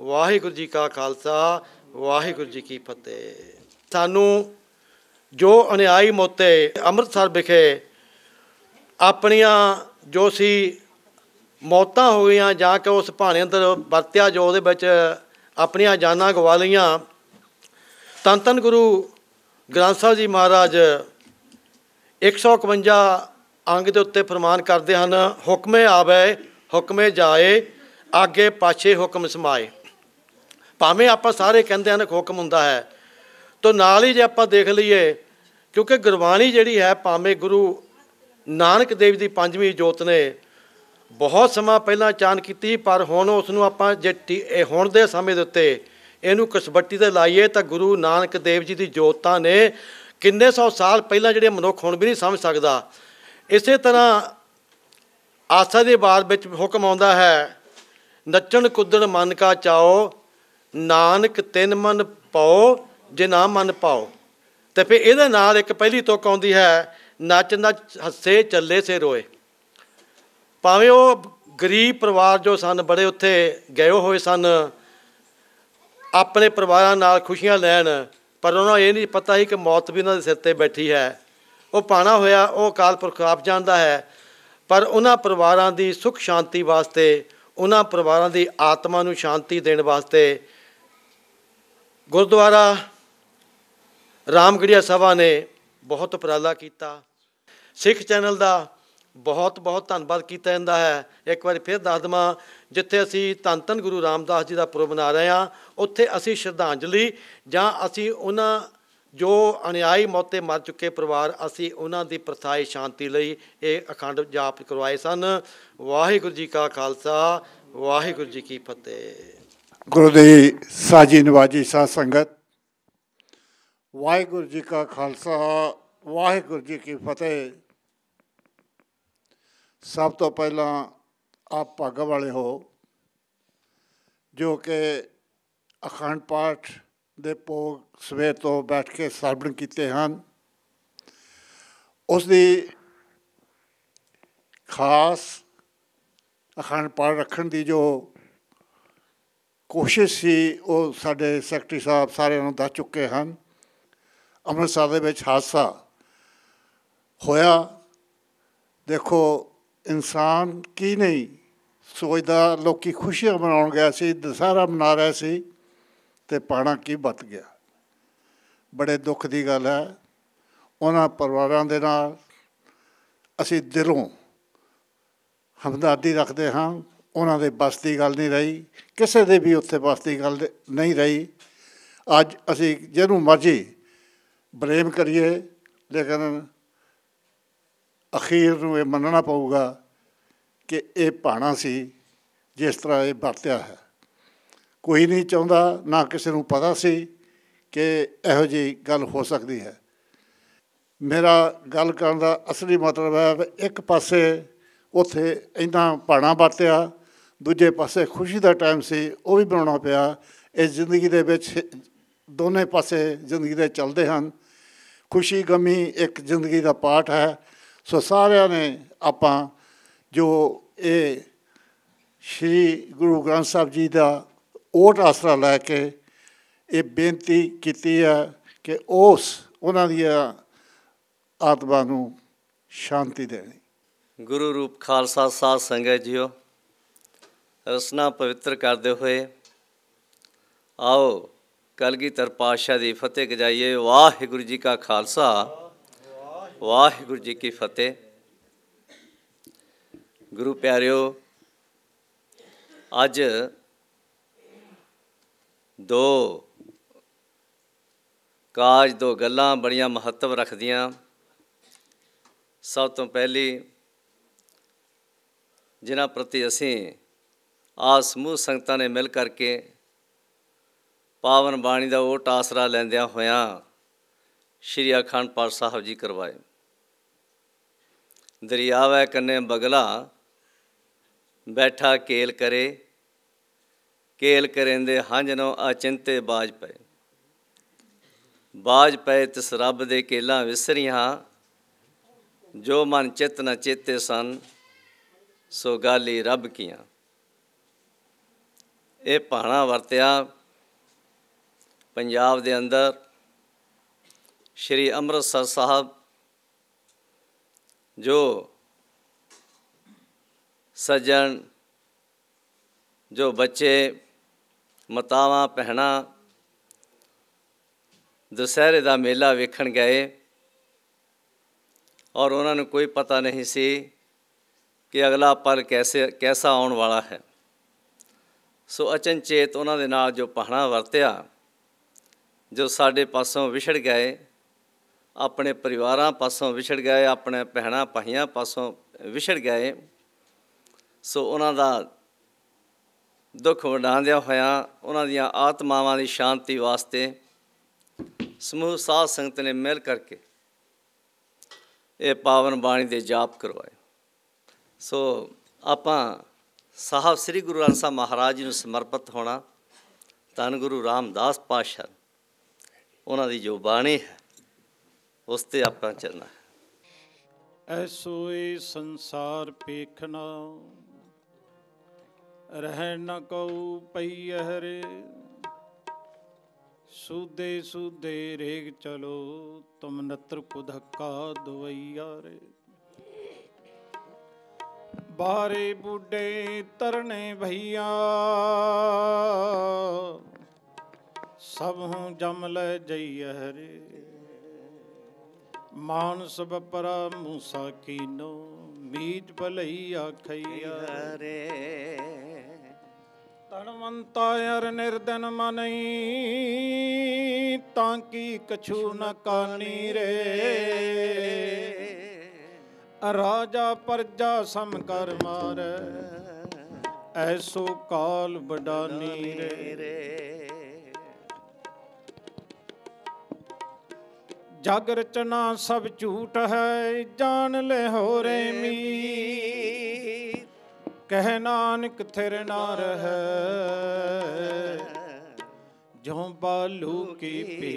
वाहिगुरू जी का खालसा वाहिगुरू जी की फतेह। सानू जो अन्यायी मोते ਅੰਮ੍ਰਿਤਸਰ विखे ਆਪਣੀਆਂ जो सी मौतां हो गई जां कि उस भाने अंदर वरत्या जो ਉਹਦੇ ਵਿੱਚ ਆਪਣੀਆਂ ਜਾਨਾਂ ਗਵਾ ਲਈਆਂ। ਧੰਨ ਧੰਨ ਗੁਰੂ ਗ੍ਰੰਥ ਸਾਹਿਬ ਜੀ ਮਹਾਰਾਜ 151 अंग के उत्ते फरमान करते हैं, हुक्मे आवे हुक्मे जाए आगे पाछे हुक्म समाए। भावें आप सारे कहते हैं हुक्म हुंदा है, तो नाल ही जे आप देख लीए क्योंकि गुरबाणी जिहड़ी है भावें गुरु नानक देव की 5वीं जोत ने बहुत समा पहला चान की, पर हुण उसनूं आपां जे हुण दे समय दे उत्ते इहनूं कसबट्टी ते लाइए तो गुरु नानक देव जी की जोतां ने किन्ने सौ साल पहला जिहड़े मनुख हुण भी नहीं समझ सकदा। इस तरह आसा की बात में हुक्म आता है, नचण कुदण मन का चाओ नानक तिन मन पाओ जे ना मन पाओ। तो फिर ये नाल एक पहली तुक आती है, नच नच हसे चले से रोए। भावें वो गरीब परिवार जो सन बड़े उत्थे गए हुए सन अपने परिवारों नाल खुशियां लैन, पर उन्होंने ये नहीं पता ही कि मौत भी उन्होंने सिर ते बैठी है। वो पाना होया वो अकाल पुरख आप जानता है, पर उन्होंने परिवारों की सुख शांति वास्ते उन्होंने परिवारों की आत्मा नूं शांति देने वास्ते गुरुद्वारा रामगढ़िया सभा ने बहुत उपराला किया। सिख चैनल का बहुत बहुत धन्यवाद किया जाता है। एक बार फिर दस देवां, जिथे असी धन धन गुरु रामदास जी का पुरब मना रहे हैं, उत्थे असी श्रद्धांजलि जां असी उन्हां जो अन्यायी मौते मर चुके परिवार असी उन्हां दी प्रथाई शांति लई ये अखंड जाप करवाए सन। वाहिगुरू जी का खालसा वाहिगुरू जी की फतेह। गुरु दी साजी नवाजी साध संगत, वाहिगुरू जी का खालसा वाहिगुरू जी की फतेह। सब तो पहला आप भाग वाले हो जो कि अखंड पाठ दे भोग सवेर तो बैठ के सरवण किए हैं। उसकी खास अखंड पाठ रखने की जो कोशिश सी वो साडे सैकटरी साहब सारे दस चुके हैं। अमृतसर दे विच हादसा होया, देखो इंसान की नहीं सोचता, लोग खुशियां मनाउण गए सी, दशहरा मना रहे सी ते पाना की बत गया। बड़े दुख की गल है। उन्हां परिवारां दे नाल असीं दिलों हमदर्दी रखते हाँ। उन्हां दे बस की गल नहीं रही, किसी दे भी उत्थे बस की गल नहीं रही। अज असीं जिहनूं मर्जी ब्लेम करिए, लेकिन अखीर नूं ये मनना पऊगा कि ये भाना सी जिस तरह ये वरत्या है। कोई नहीं चाहता, ना किसी को पता सी कि इहो जी गल हो सकती है। मेरा गल करन दा असली मतलब है, एक पासे उत्थे इन्ना भाना वरत्या, दूजे पासे खुशी का टाइम सी वो भी बनाना पिया। इस जिंदगी दे विच दोने पासे जिंदगी दे चलते हैं। खुशी गमी एक जिंदगी का पार्ट है। सो सारिਆਂ ने आपां जो ये श्री गुरु ग्रंथ साहब जी का ओट आसरा लैके ये बेनती की है कि उस उन्हां दी आत्मा नूं शांति देनी। गुरु रूप खालसा साध संगत जियो, रसना पवित्र करते हुए आओ कलगीधर पातशाह की फतेह गजाइए। वाहिगुरू जी का खालसा वाहिगुरू जी की फतेह। गुरु प्यारिओ, अज दो काज दो गल्लां बड़ियां महत्व रखदियां। सब तो पहली जिन्हां प्रति असीं आ समूह संगतां ने मिल करके पावन बाणी का ओट आसरा लैंदियां होयां श्री अखंड पाठ साहब जी करवाए। दरियावै कन्ने बगला बैठा केल करे, केल करेंदे हंजनो अचिंते बाज पे। बाज पे तिस रब दे केलां विसरियां, जो मन चित न चेते सन सो गाली रब कियां। ਇਹ ਭਾਣਾ ਵਰਤਿਆ ਪੰਜਾਬ ਦੇ ਅੰਦਰ ਸ਼੍ਰੀ ਅੰਮ੍ਰਿਤਸਰ ਸਾਹਿਬ ਜੋ ਸੱਜਣ, ਜੋ ਬੱਚੇ, ਮਾਤਾਵਾਂ, ਭੈਣਾਂ ਦੁਸਹਿਰੇ ਦਾ ਮੇਲਾ ਵੇਖਣ ਗਏ ਔਰ ਉਹਨਾਂ ਨੂੰ ਕੋਈ ਪਤਾ ਨਹੀਂ ਸੀ ਕਿ ਅਗਲਾ ਪਲ ਕੈਸਾ ਆਉਣ ਵਾਲਾ ਹੈ। ਸੋ ਅਚਨਚੇਤ ਉਹਨਾਂ ਦੇ ਨਾਲ ਜੋ ਭਾਣਾ ਵਰਤਿਆ, ਜੋ ਸਾਡੇ ਪਾਸੋਂ ਵਿਛੜ ਗਏ, ਆਪਣੇ ਪਰਿਵਾਰਾਂ ਪਾਸੋਂ ਵਿਛੜ ਗਏ, ਆਪਣੇ ਭੈਣਾਂ ਭਾਈਆਂ ਪਾਸੋਂ ਵਿਛੜ ਗਏ, ਸੋ ਉਹਨਾਂ ਦਾ ਦੁੱਖ ਵੰਡਾਉਂਦਿਆਂ ਹੋਇਆਂ ਉਹਨਾਂ ਦੀਆਂ ਆਤਮਾਵਾਂ ਦੀ ਸ਼ਾਂਤੀ ਵਾਸਤੇ ਸਮੂਹ ਸਾਧ ਸੰਗਤ ਨੇ ਮਿਲ ਕਰਕੇ ਇਹ ਪਾਵਨ ਬਾਣੀ ਦੇ ਜਾਪ ਕਰਵਾਏ। ਸੋ ਆਪਾਂ ਸਾਹਿਬ ਸ੍ਰੀ ਗੁਰੂ ਗ੍ਰੰਥ ਸਾਹਿਬ ਮਹਾਰਾਜ ਜੀ ਨੂੰ ਸਮਰਪਿਤ ਹੋਣਾ, ਧੰਨ ਗੁਰੂ ਰਾਮਦਾਸ ਪਾਤਸ਼ਾਹ ਉਹਨਾਂ ਦੀ ਜੋ ਬਾਣੀ ਹੈ ਉਸ 'ਤੇ ਆਪਾਂ ਚੱਲਣਾ ਹੈ। ਐਸੋ ਇਹ ਸੰਸਾਰ ਪੇਖਣਾ, ਰਹਿ ਨ ਕਉ ਪਈ ਹਰੇ, ਸੂਦੇ ਸੂਦੇ ਰੇਗ ਚਲੋ, ਤੁਮ ਨਤਰ ਕੋ ਧੱਕਾ ਦਵਈਆ ਰੇ। ਬਾਰੇ ਬੁੱਢੇ ਤਰਨੇ ਭਈਆ, ਸਭ ਹੂੰ ਜਮ ਲੈ ਜਈਆ ਰੇ। ਮਾਨਸ ਬਪਰਾ ਮੂਸਾ ਕੀਨੋ, ਮੀਤ ਭਲਈ ਆਖਈਆ ਰੇ। ਧਨਵੰਤਾ ਅਰ ਨਿਰਦਨ ਮਨਈ, ਤਾਂ ਕੀ ਕਛੂ ਨ ਕਾਨੀ ਰੇ। ਰਾਜਾ ਪਰਜਾ ਸਮ ਕਰ ਮਾਰੈ, ਐਸੋ ਕਾਲ ਬਡਾਨੀ ਰੇ। ਜਗ ਰਚਨਾ ਸਭ ਝੂਠ ਹੈ, ਜਾਣ ਲੈ ਹੋ ਰੇ ਮੀਤ। ਕਹਿ ਨਾਨਕ ਥਿਰ ਨਾ ਰਹੈ, ਜੋ ਬਾਲੂ ਕੀ ਪੀ।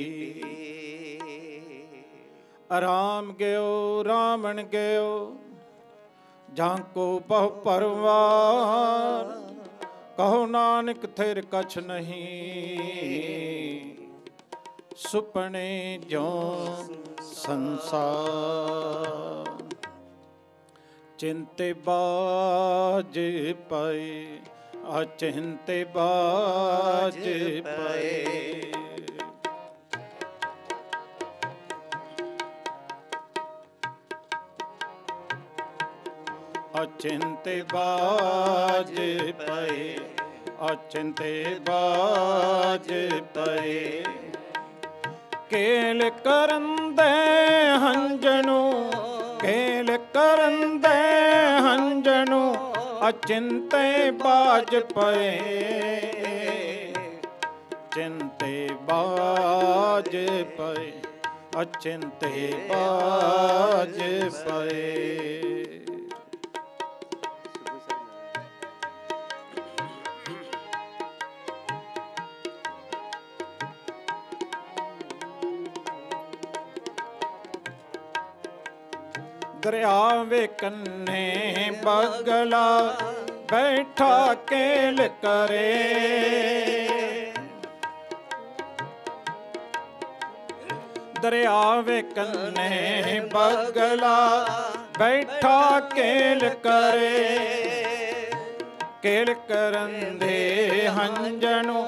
ਆਰਾਮ ਗਿਓ ਰਾਵਣ ਗਿਓ, ਜਾਂਕੋ ਬਹੁ ਪਰਵਾਰ। ਕਹੋ ਨਾਨਕ ਥਿਰ ਕਛ ਨਹੀਂ, ਸੁਪਨੇ ਜੋ ਸੰਸਾਰ। ਚਿੰਤੇ ਬਾਜ ਪਏ, ਅਚਿੰਤੇ ਬਾਜ ਪਏ। ਅਚਿੰਤੇ ਬਾਜ ਪਏ, ਅਚਿੰਤੇ ਬਾਜ ਪਏ। ਕੇਲ ਕਰਨ ਦੇ ਹੰਝਣੂ, ਕੇਲ ਕਰਨ ਦੇ ਹੰਝਣੂ, ਅਚਿੰਤੇ ਬਾਜ ਪਏ। ਚਿੰਤੇ ਬਾਜ ਪਏ, ਅਚਿੰਤੇ ਬਾਜ ਪਏ। ਦਰਿਆ ਵੇ ਕੰਨੇ ਬਗਲਾ, ਬੈਠਾ ਕੇਲ ਕਰੇ। ਦਰਿਆ ਵੇ ਕੰਨੇ ਬਗਲਾ, ਬੈਠਾ ਕੇਲ ਕਰੇ। ਕੇਲ ਕਰਨ ਦੇ ਹੰਝਣੂ,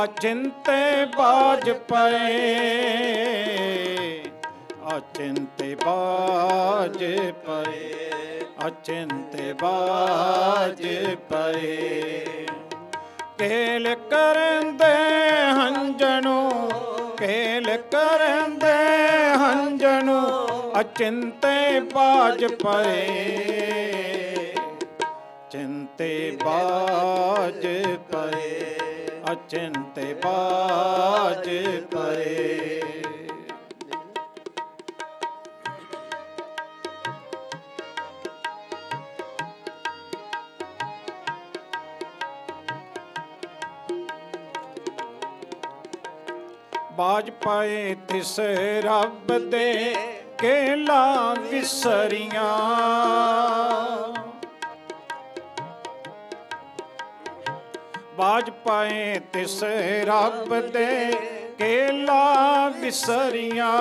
ਅਚਿੰਤੇ ਬਾਜ ਪਏ। ਅਚਿੰਤੇ ਬਾਜ ਪਏ, ਅਚਿੰਤੇ ਬਾਜ ਪਏ। ਕੇਲ ਕਰਨ ਦੇ ਹੰਝਣੂ, ਕੇਲ ਕਰਨ ਦੇ ਹੰਝਣੂ, ਅਚਿੰਤੇ ਬਾਜ ਪਏ। ਚਿੰਤੇ ਬਾਜ ਪਏ, ਅਚਿੰਤੇ ਬਾਜ ਪਏ। ਬਾਜ ਪਾਏ ਤਿਸ ਰੱਬ ਦੇ, ਕੇਲਾ ਵਿਸਰੀਆਂ। ਬਾਜ ਪਾਏ ਤਿਸ ਰੱਬ ਦੇ ਕੇਲਾ ਵਿਸਰੀਆਂ।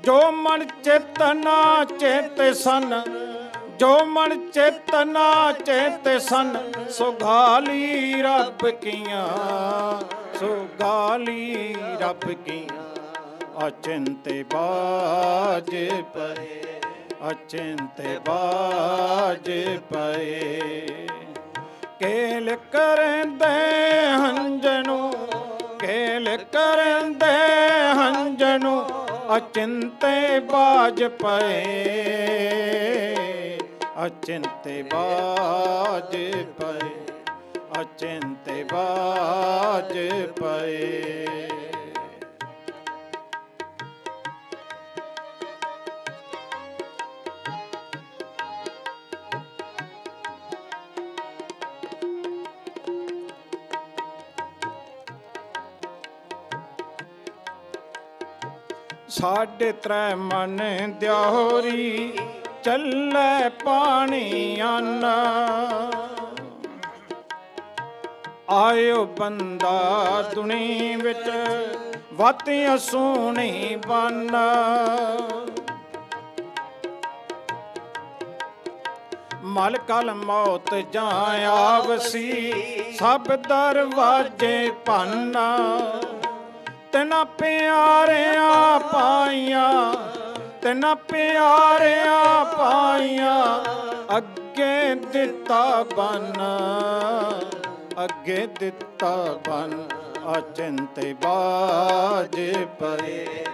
ਜੋ ਮਨ ਚੇਤਨਾ ਚੇਤ ਸਨ, ਜੋ ਮਨ ਚੇਤਨਾ ਚੇਤ ਸਨ, ਸੋ ਗਾਲੀ ਰੱਬ ਕੀਆਂ, ਸੋ ਗਾਲੀ ਰੱਬ ਕੀਆਂ। ਅਚਿੰਤੇ ਬਾਜ ਪਏ, ਅਚਿੰਤੇ ਬਾਜ ਪਏ। ਕੇਲ ਕਰੰਦੇ ਹੰਝਣੂ, ਕੇਲ ਕਰੰਦੇ ਹੰਝਣੂ, ਅਚਿੰਤੇ ਬਾਜ ਪਏ, ਅਚਿੰਤੇ ਬਾਜ ਪਏ, ਅਚਿੰਤੇ ਬਾਜ ਪਏ। ਸਾਢੇ ਤ੍ਰੈ ਮਨ ਦਿਓਰੀ ਚੱਲੇ ਪਾਣੀ ਅੰਨ। ਆਇਓ ਬੰਦਾ ਦੁਨੀ ਵਿੱਚ ਵਾਤੀਆਂ ਸੋਹਣੀ ਬਨ। ਮਲ ਕਲ ਮੌਤ ਜਾਂ ਆਵਸੀ, ਸਭ ਦਰਵਾਜੇ ਭੰਨ। ਤਿਨਾਂ ਪਿਆਰਿਆਂ ਪਾਈਆਂ, ਤਿਨਾਂ ਪਿਆਰਿਆਂ ਪਾਈਆਂ, ਅੱਗੇ ਦਿੱਤਾ ਬਨ, ਅੱਗੇ ਦਿੱਤਾ ਬਨ। ਅਚਿੰਤੇ ਬਾਜ ਪਏ,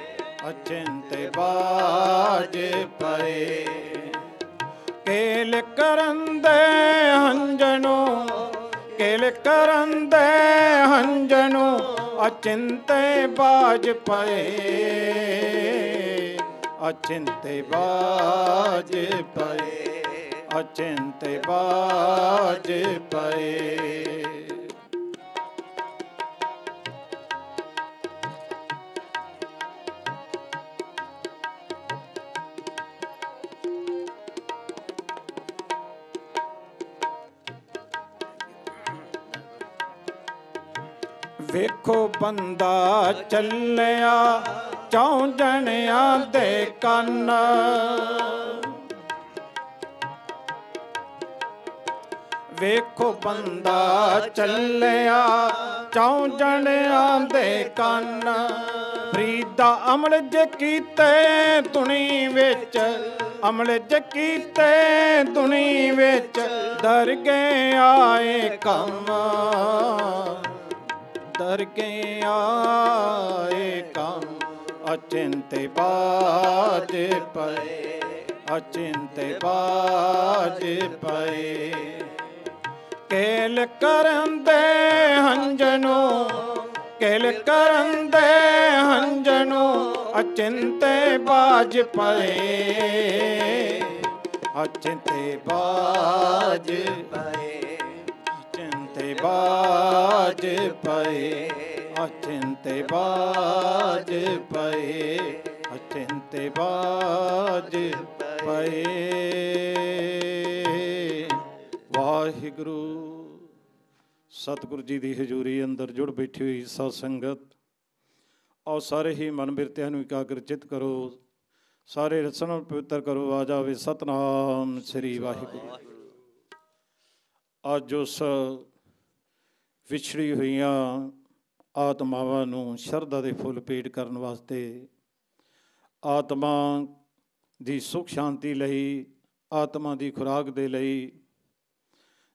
ਅਚਿੰਤੇ ਬਾਜ ਪਏ। ਕੇਲ ਕਰੰਦੇ ਹੰਝਣੂ, ਕੇਲ ਕਰੰਦੇ ਹੰਝਣੂ, ਅਚਿੰਤੇ ਬਾਜ ਪਏ, ਅਚਿੰਤੇ ਬਾਜ ਪਏ, ਅਚਿੰਤੇ ਬਾਜ ਪਏ। ਵੇਖੋ ਬੰਦਾ ਚੱਲਿਆ ਚੌਂ ਜਣਿਆਂ ਦੇ ਕੰਨ। ਵੇਖੋ ਬੰਦਾ ਚੱਲਿਆ ਚੌਂ ਜਣਿਆਂ ਦੇ ਕੰਨ। ਫਰੀਦਾ ਅਮਲ ਜੇ ਕੀਤੇ ਦੁਨੀ ਵਿੱਚ, ਅਮਲ ਜੇ ਕੀਤੇ ਦੁਨੀ ਵਿੱਚ, ਦਰ ਗਏ ਆਏ ਕੰਮ, ਦਰ ਗਏ ਆਏ ਕੰਮ। ਅਚਿੰਤੇ ਬਾਜ ਪਏ, ਅਚਿੰਤੇ ਬਾਜ ਪਏ। ਕੇਲ ਕਰੰਦੇ ਹੰਝਣੂ, ਕੇਲ ਕਰੰਦੇ ਹੰਝਣੂ, ਅਚਿੰਤੇ ਬਾਜ ਪਏ, ਅਚਿੰਤੇ ਬਾਜ ਪਏ, ਅਚਿੰਤੇ ਬਾਜ ਪਏ, ਅਚਿੰਤੇ ਬਾਜ ਪਏ, ਅਚਿੰਤੇ ਬਾਜ ਪਏ। ਵਾਹਿਗੁਰੂ। ਸਤਿਗੁਰੂ ਜੀ ਦੀ ਹਜ਼ੂਰੀ ਅੰਦਰ ਜੁੜ ਬੈਠੀ ਹੋਈ ਸਾਧ ਸੰਗਤ, ਆਓ ਸਾਰੇ ਹੀ ਮਨ ਬਿਰਤਿਆਂ ਨੂੰ ਇਕਾਗਰ ਚਿੱਤ ਕਰੋ, ਸਾਰੇ ਰਸਨ ਨੂੰ ਪਵਿੱਤਰ ਕਰੋ। ਆ ਜਾਵੇ ਸਤਿਨਾਮ ਸ੍ਰੀ ਵਾਹਿਗੁਰੂ। ਅੱਜ ਉਸ ਵਿਛੜੀ ਹੋਈਆਂ ਆਤਮਾਵਾਂ ਨੂੰ ਸ਼ਰਧਾ ਦੇ ਫੁੱਲ ਭੇਟ ਕਰਨ ਵਾਸਤੇ, ਆਤਮਾ ਦੀ ਸੁੱਖ ਸ਼ਾਂਤੀ ਲਈ, ਆਤਮਾ ਦੀ ਖੁਰਾਕ ਦੇ ਲਈ,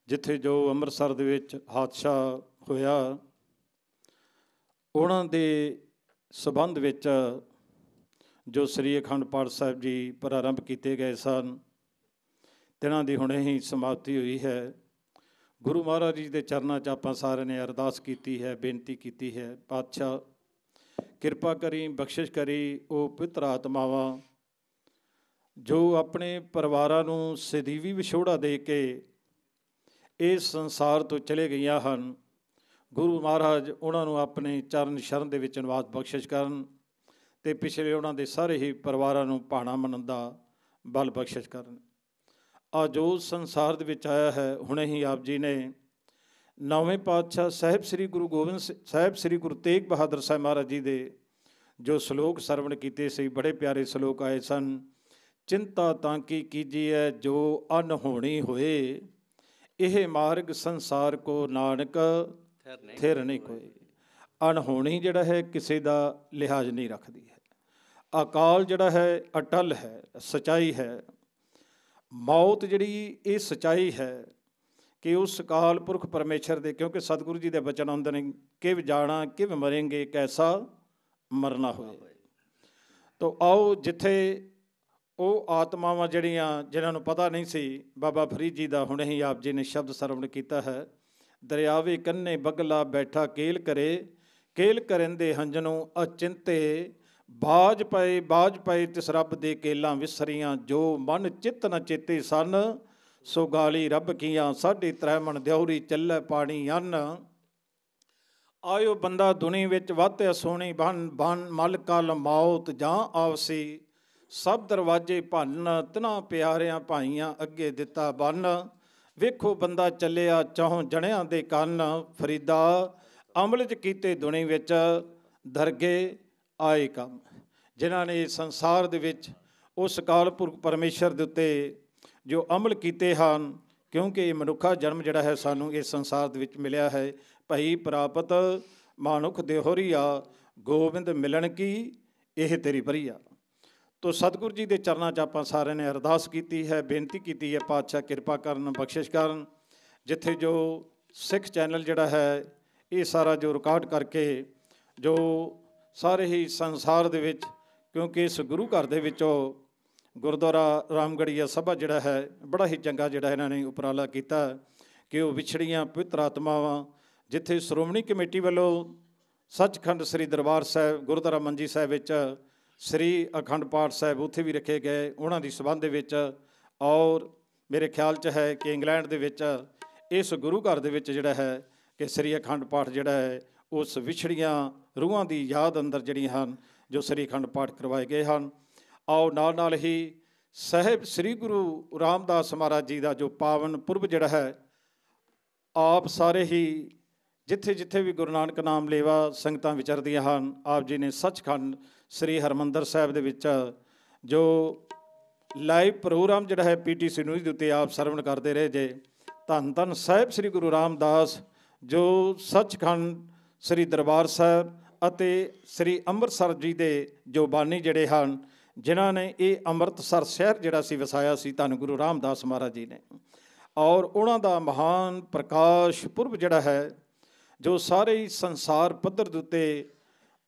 ਜਿੱਥੇ ਜੋ ਅੰਮ੍ਰਿਤਸਰ ਦੇ ਵਿੱਚ ਹਾਦਸਾ ਹੋਇਆ, ਉਹਨਾਂ ਦੇ ਸੰਬੰਧ ਵਿੱਚ ਜੋ ਸ੍ਰੀ ਅਖੰਡ ਪਾਠ ਸਾਹਿਬ ਜੀ ਪ੍ਰਾਰੰਭ ਕੀਤੇ ਗਏ ਸਨ, ਤਿਨਾਂ ਦੀ ਹੁਣੇ ਹੀ ਸਮਾਪਤੀ ਹੋਈ ਹੈ। ਗੁਰੂ ਮਹਾਰਾਜ ਜੀ ਦੇ ਚਰਨਾਂ 'ਚ ਆਪਾਂ ਸਾਰਿਆਂ ਨੇ ਅਰਦਾਸ ਕੀਤੀ ਹੈ, ਬੇਨਤੀ ਕੀਤੀ ਹੈ, ਪਾਤਸ਼ਾਹ ਕਿਰਪਾ ਕਰੀ, ਬਖਸ਼ਿਸ਼ ਕਰੀ ਉਹ ਪਵਿੱਤਰ ਆਤਮਾਵਾਂ ਜੋ ਆਪਣੇ ਪਰਿਵਾਰਾਂ ਨੂੰ ਸਦੀਵੀ ਵਿਛੋੜਾ ਦੇ ਕੇ ਇਸ ਸੰਸਾਰ ਤੋਂ ਚਲੇ ਗਈਆਂ ਹਨ। ਗੁਰੂ ਮਹਾਰਾਜ ਉਹਨਾਂ ਨੂੰ ਆਪਣੇ ਚਰਨ ਸ਼ਰਨ ਦੇ ਵਿੱਚ ਨਿਵਾਸ ਬਖਸ਼ਿਸ਼ ਕਰਨ ਅਤੇ ਪਿਛਲੇ ਉਹਨਾਂ ਦੇ ਸਾਰੇ ਹੀ ਪਰਿਵਾਰਾਂ ਨੂੰ ਭਾਣਾ ਮੰਨਣ ਦਾ ਬਲ ਬਖਸ਼ਿਸ਼ ਕਰਨ। ਆ ਜੋ ਸੰਸਾਰ ਦੇ ਵਿੱਚ ਆਇਆ ਹੈ, ਹੁਣੇ ਹੀ ਆਪ ਜੀ ਨੇ ਨੌਵੇਂ ਪਾਤਸ਼ਾਹ ਸਾਹਿਬ ਸ੍ਰੀ ਗੁਰੂ ਗੋਬਿੰਦ ਸਾਹਿਬ ਸ੍ਰੀ ਗੁਰੂ ਤੇਗ ਬਹਾਦਰ ਸਾਹਿਬ ਮਹਾਰਾਜ ਜੀ ਦੇ ਜੋ ਸ਼ਲੋਕ ਸਰਵਣ ਕੀਤੇ ਸੀ, ਬੜੇ ਪਿਆਰੇ ਸ਼ਲੋਕ ਆਏ ਸਨ। ਚਿੰਤਾ ਤਾਂ ਕੀ ਕੀਜੀਐ ਜੋ ਅਨਹੋਣੀ ਹੋਏ, ਇਹ ਮਾਰਗ ਸੰਸਾਰ ਕੋ ਨਾਨਕ ਥਿਰ ਨਹੀਂ ਕੋਈ। ਅਣਹੋਣੀ ਜਿਹੜਾ ਹੈ ਕਿਸੇ ਦਾ ਲਿਹਾਜ਼ ਨਹੀਂ ਰੱਖਦੀ ਹੈ। ਅਕਾਲ ਜਿਹੜਾ ਹੈ ਅਟਲ ਹੈ, ਸਚਾਈ ਹੈ। ਮੌਤ ਜਿਹੜੀ ਇਹ ਸਚਾਈ ਹੈ ਕਿ ਉਸ ਅਕਾਲ ਪੁਰਖ ਪਰਮੇਸ਼ਰ ਦੇ, ਕਿਉਂਕਿ ਸਤਿਗੁਰੂ ਜੀ ਦੇ ਬਚਨ ਹੁੰਦੇ ਨੇ, ਕਿਵ ਜਾਣਾ ਕਿਵ ਮਰੇਂਗੇ ਕੈਸਾ ਮਰਨਾ ਹੋਏ। ਤੋ ਆਓ ਜਿੱਥੇ ਉਹ ਆਤਮਾਵਾਂ ਜਿਹੜੀਆਂ ਜਿਨ੍ਹਾਂ ਨੂੰ ਪਤਾ ਨਹੀਂ ਸੀ, ਬਾਬਾ ਫਰੀਦ ਜੀ ਦਾ ਹੁਣੇ ਹੀ ਆਪ ਜੀ ਨੇ ਸ਼ਬਦ ਸਰਵਣ ਕੀਤਾ ਹੈ, ਦਰਿਆਵੇ ਕੰਨੇ ਬਗਲਾ ਬੈਠਾ ਕੇਲ ਕਰੇ, ਕੇਲ ਕਰੰਦੇ ਹੰਝਨੋਂ ਅਚਿੰਤੇ, ਬਾਜ ਪਏ ਤਿਸ ਰੱਬ ਦੇ ਕੇਲਾਂ ਵਿਸਰੀਆਂ, ਜੋ ਮਨ ਚਿੱਤ ਨ ਚੇਤੇ ਸਨ, ਸੋ ਗਾਲੀ ਰੱਬ ਕੀਆਂ, 3.5 ਮਣ ਦਿਉਰੀ ਚੱਲੇ ਪਾਣੀ ਅੰਨ। ਆਇਓ ਬੰਦਾ ਦੁਨੀ ਵਿੱਚ ਵਾਧਿਆ ਸੋਹਣੀ ਬਨ ਮਲ ਕਲ ਮੌਤ ਜਾਂ ਆਵਸੀ, ਸਭ ਦਰਵਾਜੇ ਭੰਨ ਤਿਨਾਂ ਪਿਆਰਿਆਂ ਭਾਈਆਂ ਅੱਗੇ ਦਿੱਤਾ ਬੰਨ। ਵੇਖੋ ਬੰਦਾ ਚੱਲਿਆ ਚੌਂ ਜਣਿਆਂ ਦੇ ਕੰਨ, ਫਰੀਦਾ ਅਮਲ 'ਚ ਕੀਤੇ ਦੁਨੀ ਵਿੱਚ ਦਰਗੇ ਆਏ ਕੰਮ। ਜਿਨ੍ਹਾਂ ਨੇ ਸੰਸਾਰ ਦੇ ਵਿੱਚ ਉਸ ਅਕਾਲ ਪੁਰਖ ਪਰਮੇਸ਼ਰ ਦੇ ਉੱਤੇ ਜੋ ਅਮਲ ਕੀਤੇ ਹਨ, ਕਿਉਂਕਿ ਇਹ ਮਨੁੱਖਾ ਜਨਮ ਜਿਹੜਾ ਹੈ ਸਾਨੂੰ ਇਸ ਸੰਸਾਰ ਦੇ ਵਿੱਚ ਮਿਲਿਆ ਹੈ। ਭਈ ਪ੍ਰਾਪਤ ਮਾਨੁਖ ਦੇਹੋਰੀਆ, ਗੋਬਿੰਦ ਮਿਲਣ ਕੀ ਇਹ ਤੇਰੀ ਬਰੀਆ। ਤੋ ਸਤਿਗੁਰੂ ਜੀ ਦੇ ਚਰਨਾਂ 'ਚ ਆਪਾਂ ਸਾਰਿਆਂ ਨੇ ਅਰਦਾਸ ਕੀਤੀ ਹੈ, ਬੇਨਤੀ ਕੀਤੀ ਹੈ, ਪਾਤਸ਼ਾਹ ਕਿਰਪਾ ਕਰਨ, ਬਖਸ਼ਿਸ਼ ਕਰਨ। ਜਿੱਥੇ ਜੋ ਸਿੱਖ ਚੈਨਲ ਜਿਹੜਾ ਹੈ ਇਹ ਸਾਰਾ ਜੋ ਰਿਕਾਰਡ ਕਰਕੇ ਜੋ ਸਾਰੇ ਹੀ ਸੰਸਾਰ ਦੇ ਵਿੱਚ, ਕਿਉਂਕਿ ਇਸ ਗੁਰੂ ਘਰ ਦੇ ਵਿੱਚੋਂ ਗੁਰਦੁਆਰਾ ਰਾਮਗੜੀਆ ਸਭਾ ਜਿਹੜਾ ਹੈ ਬੜਾ ਹੀ ਚੰਗਾ ਜਿਹੜਾ ਇਹਨਾਂ ਨੇ ਉਪਰਾਲਾ ਕੀਤਾ ਕਿ ਉਹ ਵਿਛੜੀਆਂ ਪਵਿੱਤਰ ਆਤਮਾਵਾਂ, ਜਿੱਥੇ ਸ਼੍ਰੋਮਣੀ ਕਮੇਟੀ ਵੱਲੋਂ ਸੱਚਖੰਡ ਸ੍ਰੀ ਦਰਬਾਰ ਸਾਹਿਬ ਗੁਰਦੁਆਰਾ ਮੰਜੀ ਸਾਹਿਬ ਵਿੱਚ ਸ੍ਰੀ ਅਖੰਡ ਪਾਠ ਸਾਹਿਬ ਉੱਥੇ ਵੀ ਰੱਖੇ ਗਏ, ਉਹਨਾਂ ਦੀ ਸੰਬੰਧ ਦੇ ਵਿੱਚ। ਔਰ ਮੇਰੇ ਖਿਆਲ 'ਚ ਹੈ ਕਿ ਇੰਗਲੈਂਡ ਦੇ ਵਿੱਚ ਇਸ ਗੁਰੂ ਘਰ ਦੇ ਵਿੱਚ ਜਿਹੜਾ ਹੈ ਕਿ ਸ੍ਰੀ ਅਖੰਡ ਪਾਠ ਜਿਹੜਾ ਹੈ ਉਸ ਵਿਛੜੀਆਂ ਰੂਹਾਂ ਦੀ ਯਾਦ ਅੰਦਰ ਜਿਹੜੀਆਂ ਹਨ ਜੋ ਸ੍ਰੀ ਅਖੰਡ ਪਾਠ ਕਰਵਾਏ ਗਏ ਹਨ। ਆਓ ਨਾਲ ਹੀ ਸਾਹਿਬ ਸ੍ਰੀ ਗੁਰੂ ਰਾਮਦਾਸ ਮਹਾਰਾਜ ਜੀ ਦਾ ਜੋ ਪਾਵਨ ਪੁਰਬ ਜਿਹੜਾ ਹੈ, ਆਪ ਸਾਰੇ ਹੀ ਜਿੱਥੇ ਜਿੱਥੇ ਵੀ ਗੁਰੂ ਨਾਨਕ ਨਾਮ ਲੇਵਾ ਸੰਗਤਾਂ ਵਿਚਰਦੀਆਂ ਹਨ, ਆਪ ਜੀ ਨੇ ਸੱਚਖੰਡ ਸ੍ਰੀ ਹਰਿਮੰਦਰ ਸਾਹਿਬ ਦੇ ਵਿੱਚ ਜੋ ਲਾਈਵ ਪ੍ਰੋਗਰਾਮ ਜਿਹੜਾ ਹੈ PTC ਨਿਊਜ਼ ਦੇ ਉੱਤੇ ਆਪ ਸਰਵਣ ਕਰਦੇ ਰਹੇ ਜੇ। ਧੰਨ ਧੰਨ ਸਾਹਿਬ ਸ੍ਰੀ ਗੁਰੂ ਰਾਮਦਾਸ ਜੋ ਸੱਚਖੰਡ ਸ੍ਰੀ ਦਰਬਾਰ ਸਾਹਿਬ ਅਤੇ ਸ੍ਰੀ ਅੰਮ੍ਰਿਤਸਰ ਜੀ ਦੇ ਜੋ ਬਾਨੀ ਜਿਹੜੇ ਹਨ, ਜਿਨ੍ਹਾਂ ਨੇ ਇਹ ਅੰਮ੍ਰਿਤਸਰ ਸ਼ਹਿਰ ਜਿਹੜਾ ਸੀ ਵਸਾਇਆ ਸੀ, ਧੰਨ ਗੁਰੂ ਰਾਮਦਾਸ ਮਹਾਰਾਜ ਜੀ ਨੇ। ਔਰ ਉਹਨਾਂ ਦਾ ਮਹਾਨ ਪ੍ਰਕਾਸ਼ ਪੁਰਬ ਜਿਹੜਾ ਹੈ ਜੋ ਸਾਰੇ ਹੀ ਸੰਸਾਰ ਪੱਧਰ ਦੇ ਉੱਤੇ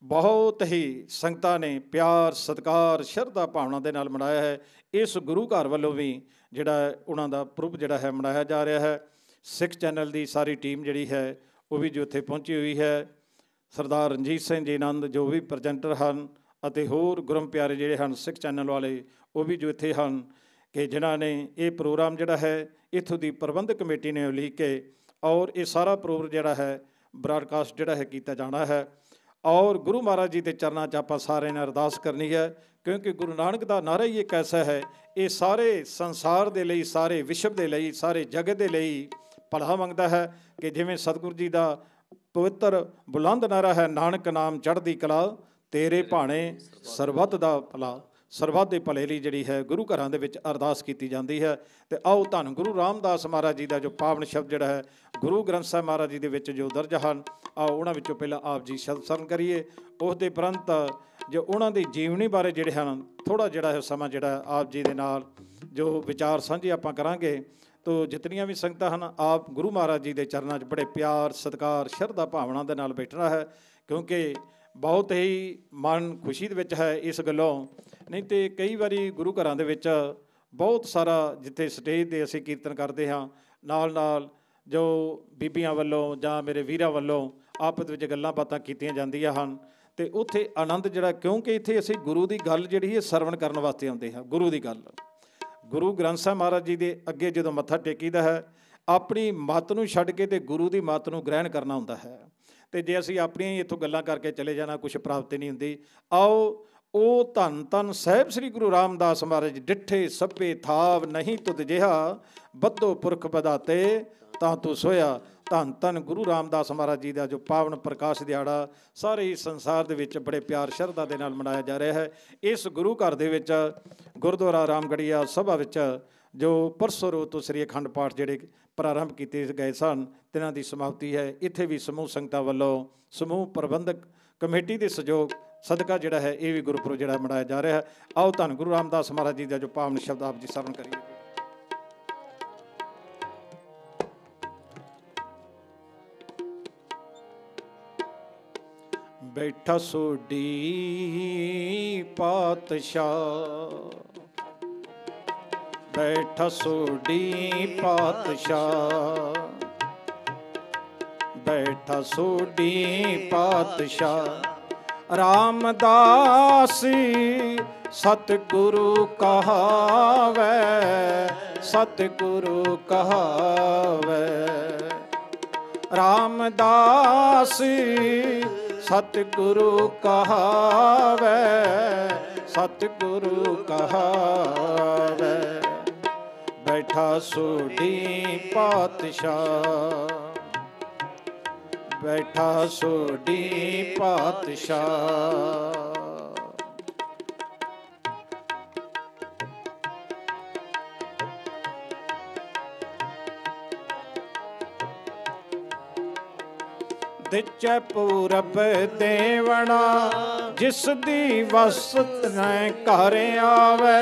ਬਹੁਤ ਹੀ ਸੰਗਤਾਂ ਨੇ ਪਿਆਰ ਸਤਿਕਾਰ ਸ਼ਰਧਾ ਭਾਵਨਾ ਦੇ ਨਾਲ ਮਨਾਇਆ ਹੈ। ਇਸ ਗੁਰੂ ਘਰ ਵੱਲੋਂ ਵੀ ਜਿਹੜਾ ਉਹਨਾਂ ਦਾ ਪੁਰਬ ਜਿਹੜਾ ਹੈ ਮਨਾਇਆ ਜਾ ਰਿਹਾ ਹੈ। ਸਿੱਖ ਚੈਨਲ ਦੀ ਸਾਰੀ ਟੀਮ ਜਿਹੜੀ ਹੈ ਉਹ ਵੀ ਜੋ ਇੱਥੇ ਪਹੁੰਚੀ ਹੋਈ ਹੈ, ਸਰਦਾਰ ਰਣਜੀਤ ਸਿੰਘ ਜੀ ਆਨੰਦ ਜੋ ਵੀ ਪ੍ਰੈਜੈਂਟਰ ਹਨ, ਅਤੇ ਹੋਰ ਗੁਰਮ ਪਿਆਰੇ ਜਿਹੜੇ ਹਨ ਸਿੱਖ ਚੈਨਲ ਵਾਲੇ ਉਹ ਵੀ ਜੋ ਇੱਥੇ ਹਨ, ਕਿ ਜਿਨ੍ਹਾਂ ਨੇ ਇਹ ਪ੍ਰੋਗਰਾਮ ਜਿਹੜਾ ਹੈ ਇੱਥੋਂ ਦੀ ਪ੍ਰਬੰਧਕ ਕਮੇਟੀ ਨੇ ਉਲੀਕ ਕੇ ਔਰ ਇਹ ਸਾਰਾ ਪ੍ਰੋਗਰਾਮ ਜਿਹੜਾ ਹੈ ਬਰਾਡਕਾਸਟ ਜਿਹੜਾ ਹੈ ਕੀਤਾ ਜਾਣਾ ਹੈ। ਔਰ ਗੁਰੂ ਮਹਾਰਾਜ ਜੀ ਦੇ ਚਰਨਾਂ 'ਚ ਆਪਾਂ ਸਾਰਿਆਂ ਨੇ ਅਰਦਾਸ ਕਰਨੀ ਹੈ, ਕਿਉਂਕਿ ਗੁਰੂ ਨਾਨਕ ਦਾ ਨਾਰਾ ਹੀ ਇੱਕ ਐਸਾ ਹੈ, ਇਹ ਸਾਰੇ ਸੰਸਾਰ ਦੇ ਲਈ, ਸਾਰੇ ਵਿਸ਼ਵ ਦੇ ਲਈ, ਸਾਰੇ ਜਗਤ ਦੇ ਲਈ ਭਲਾ ਮੰਗਦਾ ਹੈ। ਕਿ ਜਿਵੇਂ ਸਤਿਗੁਰੂ ਜੀ ਦਾ ਪਵਿੱਤਰ ਬੁਲੰਦ ਨਾਰਾ ਹੈ, ਨਾਨਕ ਨਾਮ ਚੜ੍ਹਦੀ ਕਲਾ, ਤੇਰੇ ਭਾਣੇ ਸਰਬੱਤ ਦਾ ਭਲਾ, ਸਰਬੱਤ ਦੇ ਭਲੇ ਲਈ ਜਿਹੜੀ ਹੈ ਗੁਰੂ ਘਰਾਂ ਦੇ ਵਿੱਚ ਅਰਦਾਸ ਕੀਤੀ ਜਾਂਦੀ ਹੈ। ਅਤੇ ਆਓ ਧੰਨ ਗੁਰੂ ਰਾਮਦਾਸ ਮਹਾਰਾਜ ਜੀ ਦਾ ਜੋ ਪਾਵਨ ਸ਼ਬਦ ਜਿਹੜਾ ਹੈ ਗੁਰੂ ਗ੍ਰੰਥ ਸਾਹਿਬ ਮਹਾਰਾਜ ਜੀ ਦੇ ਵਿੱਚ ਜੋ ਦਰਜ ਹਨ, ਆਓ ਉਹਨਾਂ ਵਿੱਚੋਂ ਪਹਿਲਾਂ ਆਪ ਜੀ ਸ਼ਬਦ ਸਰਵਣ ਕਰੀਏ। ਉਸ ਦੇ ਉਪਰੰਤ ਜੋ ਉਹਨਾਂ ਦੀ ਜੀਵਨੀ ਬਾਰੇ ਜਿਹੜੇ ਹਨ ਥੋੜ੍ਹਾ ਜਿਹੜਾ ਹੈ ਸਮਾਂ ਜਿਹੜਾ ਆਪ ਜੀ ਦੇ ਨਾਲ ਜੋ ਵਿਚਾਰ ਸਾਂਝੇ ਆਪਾਂ ਕਰਾਂਗੇ। ਤੋ ਜਿਤਨੀਆਂ ਵੀ ਸੰਗਤਾਂ ਹਨ, ਆਪ ਗੁਰੂ ਮਹਾਰਾਜ ਜੀ ਦੇ ਚਰਨਾਂ 'ਚ ਬੜੇ ਪਿਆਰ ਸਤਿਕਾਰ ਸ਼ਰਧਾ ਭਾਵਨਾ ਦੇ ਨਾਲ ਬੈਠਣਾ ਹੈ, ਕਿਉਂਕਿ ਬਹੁਤ ਹੀ ਮਨ ਖੁਸ਼ੀ ਦੇ ਵਿੱਚ ਹੈ ਇਸ ਗੱਲੋਂ। ਨਹੀਂ ਤਾਂ ਕਈ ਵਾਰੀ ਗੁਰੂ ਘਰਾਂ ਦੇ ਵਿੱਚ ਬਹੁਤ ਸਾਰਾ ਜਿੱਥੇ ਸਟੇਜ 'ਤੇ ਅਸੀਂ ਕੀਰਤਨ ਕਰਦੇ ਹਾਂ, ਨਾਲ ਜੋ ਬੀਬੀਆਂ ਵੱਲੋਂ ਜਾਂ ਮੇਰੇ ਵੀਰਾਂ ਵੱਲੋਂ ਆਪਸ ਵਿੱਚ ਗੱਲਾਂ ਬਾਤਾਂ ਕੀਤੀਆਂ ਜਾਂਦੀਆਂ ਹਨ, ਅਤੇ ਉੱਥੇ ਆਨੰਦ ਜਿਹੜਾ, ਕਿਉਂਕਿ ਇੱਥੇ ਅਸੀਂ ਗੁਰੂ ਦੀ ਗੱਲ ਜਿਹੜੀ ਹੈ ਸਰਵਣ ਕਰਨ ਵਾਸਤੇ ਆਉਂਦੇ ਹਾਂ। ਗੁਰੂ ਦੀ ਗੱਲ, ਗੁਰੂ ਗ੍ਰੰਥ ਸਾਹਿਬ ਮਹਾਰਾਜ ਜੀ ਦੇ ਅੱਗੇ ਜਦੋਂ ਮੱਥਾ ਟੇਕੀਦਾ ਹੈ, ਆਪਣੀ ਮੱਤ ਨੂੰ ਛੱਡ ਕੇ ਅਤੇ ਗੁਰੂ ਦੀ ਮੱਤ ਨੂੰ ਗ੍ਰਹਿਣ ਕਰਨਾ ਹੁੰਦਾ ਹੈ। ਅਤੇ ਜੇ ਅਸੀਂ ਆਪਣੀਆਂ ਹੀ ਇੱਥੋਂ ਗੱਲਾਂ ਕਰਕੇ ਚਲੇ ਜਾਣਾ, ਕੁਛ ਪ੍ਰਾਪਤੀ ਨਹੀਂ ਹੁੰਦੀ। ਆਓ ਉਹ ਧੰਨ ਧੰਨ ਸਾਹਿਬ ਸ੍ਰੀ ਗੁਰੂ ਰਾਮਦਾਸ ਮਹਾਰਾਜ ਡਿੱਠੇ ਸਭੇ ਥਾਵ ਨਹੀਂ ਤੁਧ ਜਿਹਾ, ਬੱਧੋ ਪੁਰਖ ਬਦਾਤੇ ਤਾਂ ਤੂੰ ਸੋਇਆ। ਧੰਨ ਧੰਨ ਗੁਰੂ ਰਾਮਦਾਸ ਮਹਾਰਾਜ ਜੀ ਦਾ ਜੋ ਪਾਵਨ ਪ੍ਰਕਾਸ਼ ਦਿਹਾੜਾ ਸਾਰੇ ਹੀ ਸੰਸਾਰ ਦੇ ਵਿੱਚ ਬੜੇ ਪਿਆਰ ਸ਼ਰਧਾ ਦੇ ਨਾਲ ਮਨਾਇਆ ਜਾ ਰਿਹਾ ਹੈ। ਇਸ ਗੁਰੂ ਘਰ ਦੇ ਵਿੱਚ ਗੁਰਦੁਆਰਾ ਰਾਮਗੜੀਆ ਸਭਾ ਵਿੱਚ ਜੋ ਪਰਸੋਂ ਰੋਜ਼ ਤੋਂ ਸ੍ਰੀ ਅਖੰਡ ਪਾਠ ਜਿਹੜੇ ਪ੍ਰਾਰੰਭ ਕੀਤੇ ਗਏ ਸਨ ਤਿਨਾਂ ਦੀ ਸਮਾਪਤੀ ਹੈ। ਇੱਥੇ ਵੀ ਸਮੂਹ ਸੰਗਤਾਂ ਵੱਲੋਂ ਸਮੂਹ ਪ੍ਰਬੰਧਕ ਕਮੇਟੀ ਦੇ ਸਹਿਯੋਗ ਸਦਕਾ ਜਿਹੜਾ ਹੈ ਇਹ ਵੀ ਗੁਰਪੁਰਬ ਜਿਹੜਾ ਮਨਾਇਆ ਜਾ ਰਿਹਾ ਹੈ। ਆਓ ਧੰਨ ਗੁਰੂ ਰਾਮਦਾਸ ਮਹਾਰਾਜ ਜੀ ਦਾ ਜੋ ਪਾਵਨ ਸ਼ਬਦ ਆਪ ਜੀ ਸਰਵਣ ਕਰੀਏ। ਬੈਠਾ ਸੋਢੀ ਪਾਤਸ਼ਾਹ, ਬੈਠਾ ਸੋਢੀ ਪਾਤਸ਼ਾਹ, ਬੈਠਾ ਸੋਢੀ ਪਾਤਸ਼ਾਹ। ਰਾਮਦਾਸ ਸਤਿਗੁਰੂ ਕਹਾਵੈ, ਸਤਿਗੁਰੂ ਕਹਾਵੈ। ਰਾਮਦਾਸ ਸਤਿਗੁਰੂ ਕਹਾਵੈ, ਸਤਿਗੁਰੂ ਕਹਾਵੈ। ਬੈਠਾ ਸੋਢੀ ਪਾਤਸ਼ਾਹ, ਬੈਠਾ ਸੋਢੀ ਪਾਤਸ਼ਾਹ। ਦਿਚੈ ਪੂਰਬ ਦੇਵਣਾ, ਜਿਸ ਦੀ ਵਸਤ ਨੈ ਘਰ ਆਵੈ।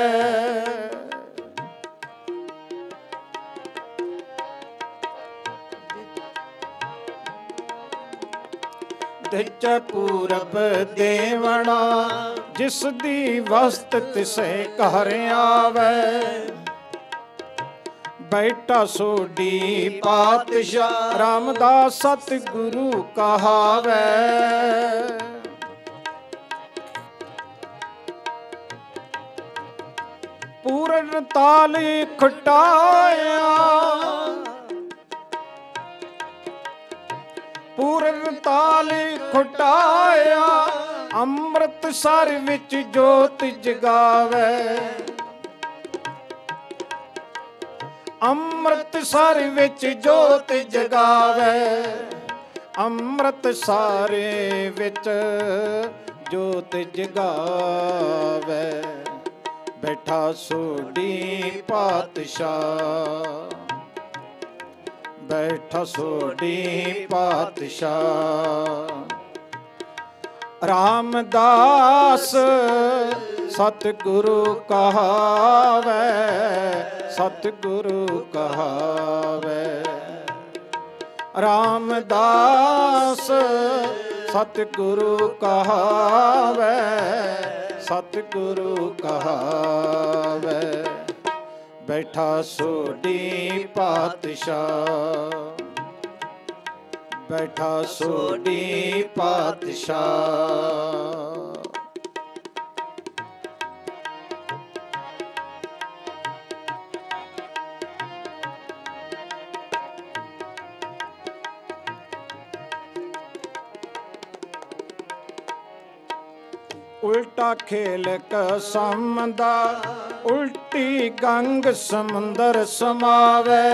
ਦਿਚੈ ਪੂਰਬ ਦੇਵਣਾ, ਜਿਸ ਦੀ ਵਸਤ ਤਿਸੈ ਘਰ ਆਵੈ। ਬੈਠਾ ਸੋਢੀ ਪਾਤਸ਼ਾਹ, ਰਾਮਦਾਸ ਸਤਿਗੁਰੂ ਕਹਾਵੈ। ਪੂਰਨ ਤਾਲ ਖਟਾਇਆ, ਪੂਰਨ ਤਾਲ ਖਟਾਇਆ। ਅੰਮ੍ਰਿਤਸਰ ਵਿੱਚ ਜੋਤ ਜਗਾਵੈ, ਅੰਮ੍ਰਿਤਸਰ ਵਿੱਚ ਜੋਤ ਜਗਾਵੈ। ਅੰਮ੍ਰਿਤਸਰ ਵਿੱਚ ਜੋਤ ਜਗਾਵੈ। ਬੈਠਾ ਸੋਢੀ ਪਾਤਸ਼ਾਹ, ਬੈਠਾ ਸੋਢੀ ਪਾਤਸ਼ਾਹ। ਰਾਮਦਾਸ ਸਤਿਗੁਰੂ ਕਹਾਵੈ, ਸਤਿਗੁਰੂ ਕਹਾਵੈ। ਰਾਮਦਾਸ ਸਤਿਗੁਰੂ ਕਹਾਵੈ, ਸਤਿਗੁਰੂ ਕਹਾਵੈ। ਬੈਠਾ ਸੋਢੀ ਪਾਤਸ਼ਾਹ, ਬੈਠਾ ਸੋਢੀ ਪਾਤਸ਼ਾਹ। ਉਲਟਾ ਖੇਲ ਕਸਮ ਦਾ, ਉਲਟੀ ਗੰਗ ਸਮੁੰਦਰ ਸਮਾਵੈ।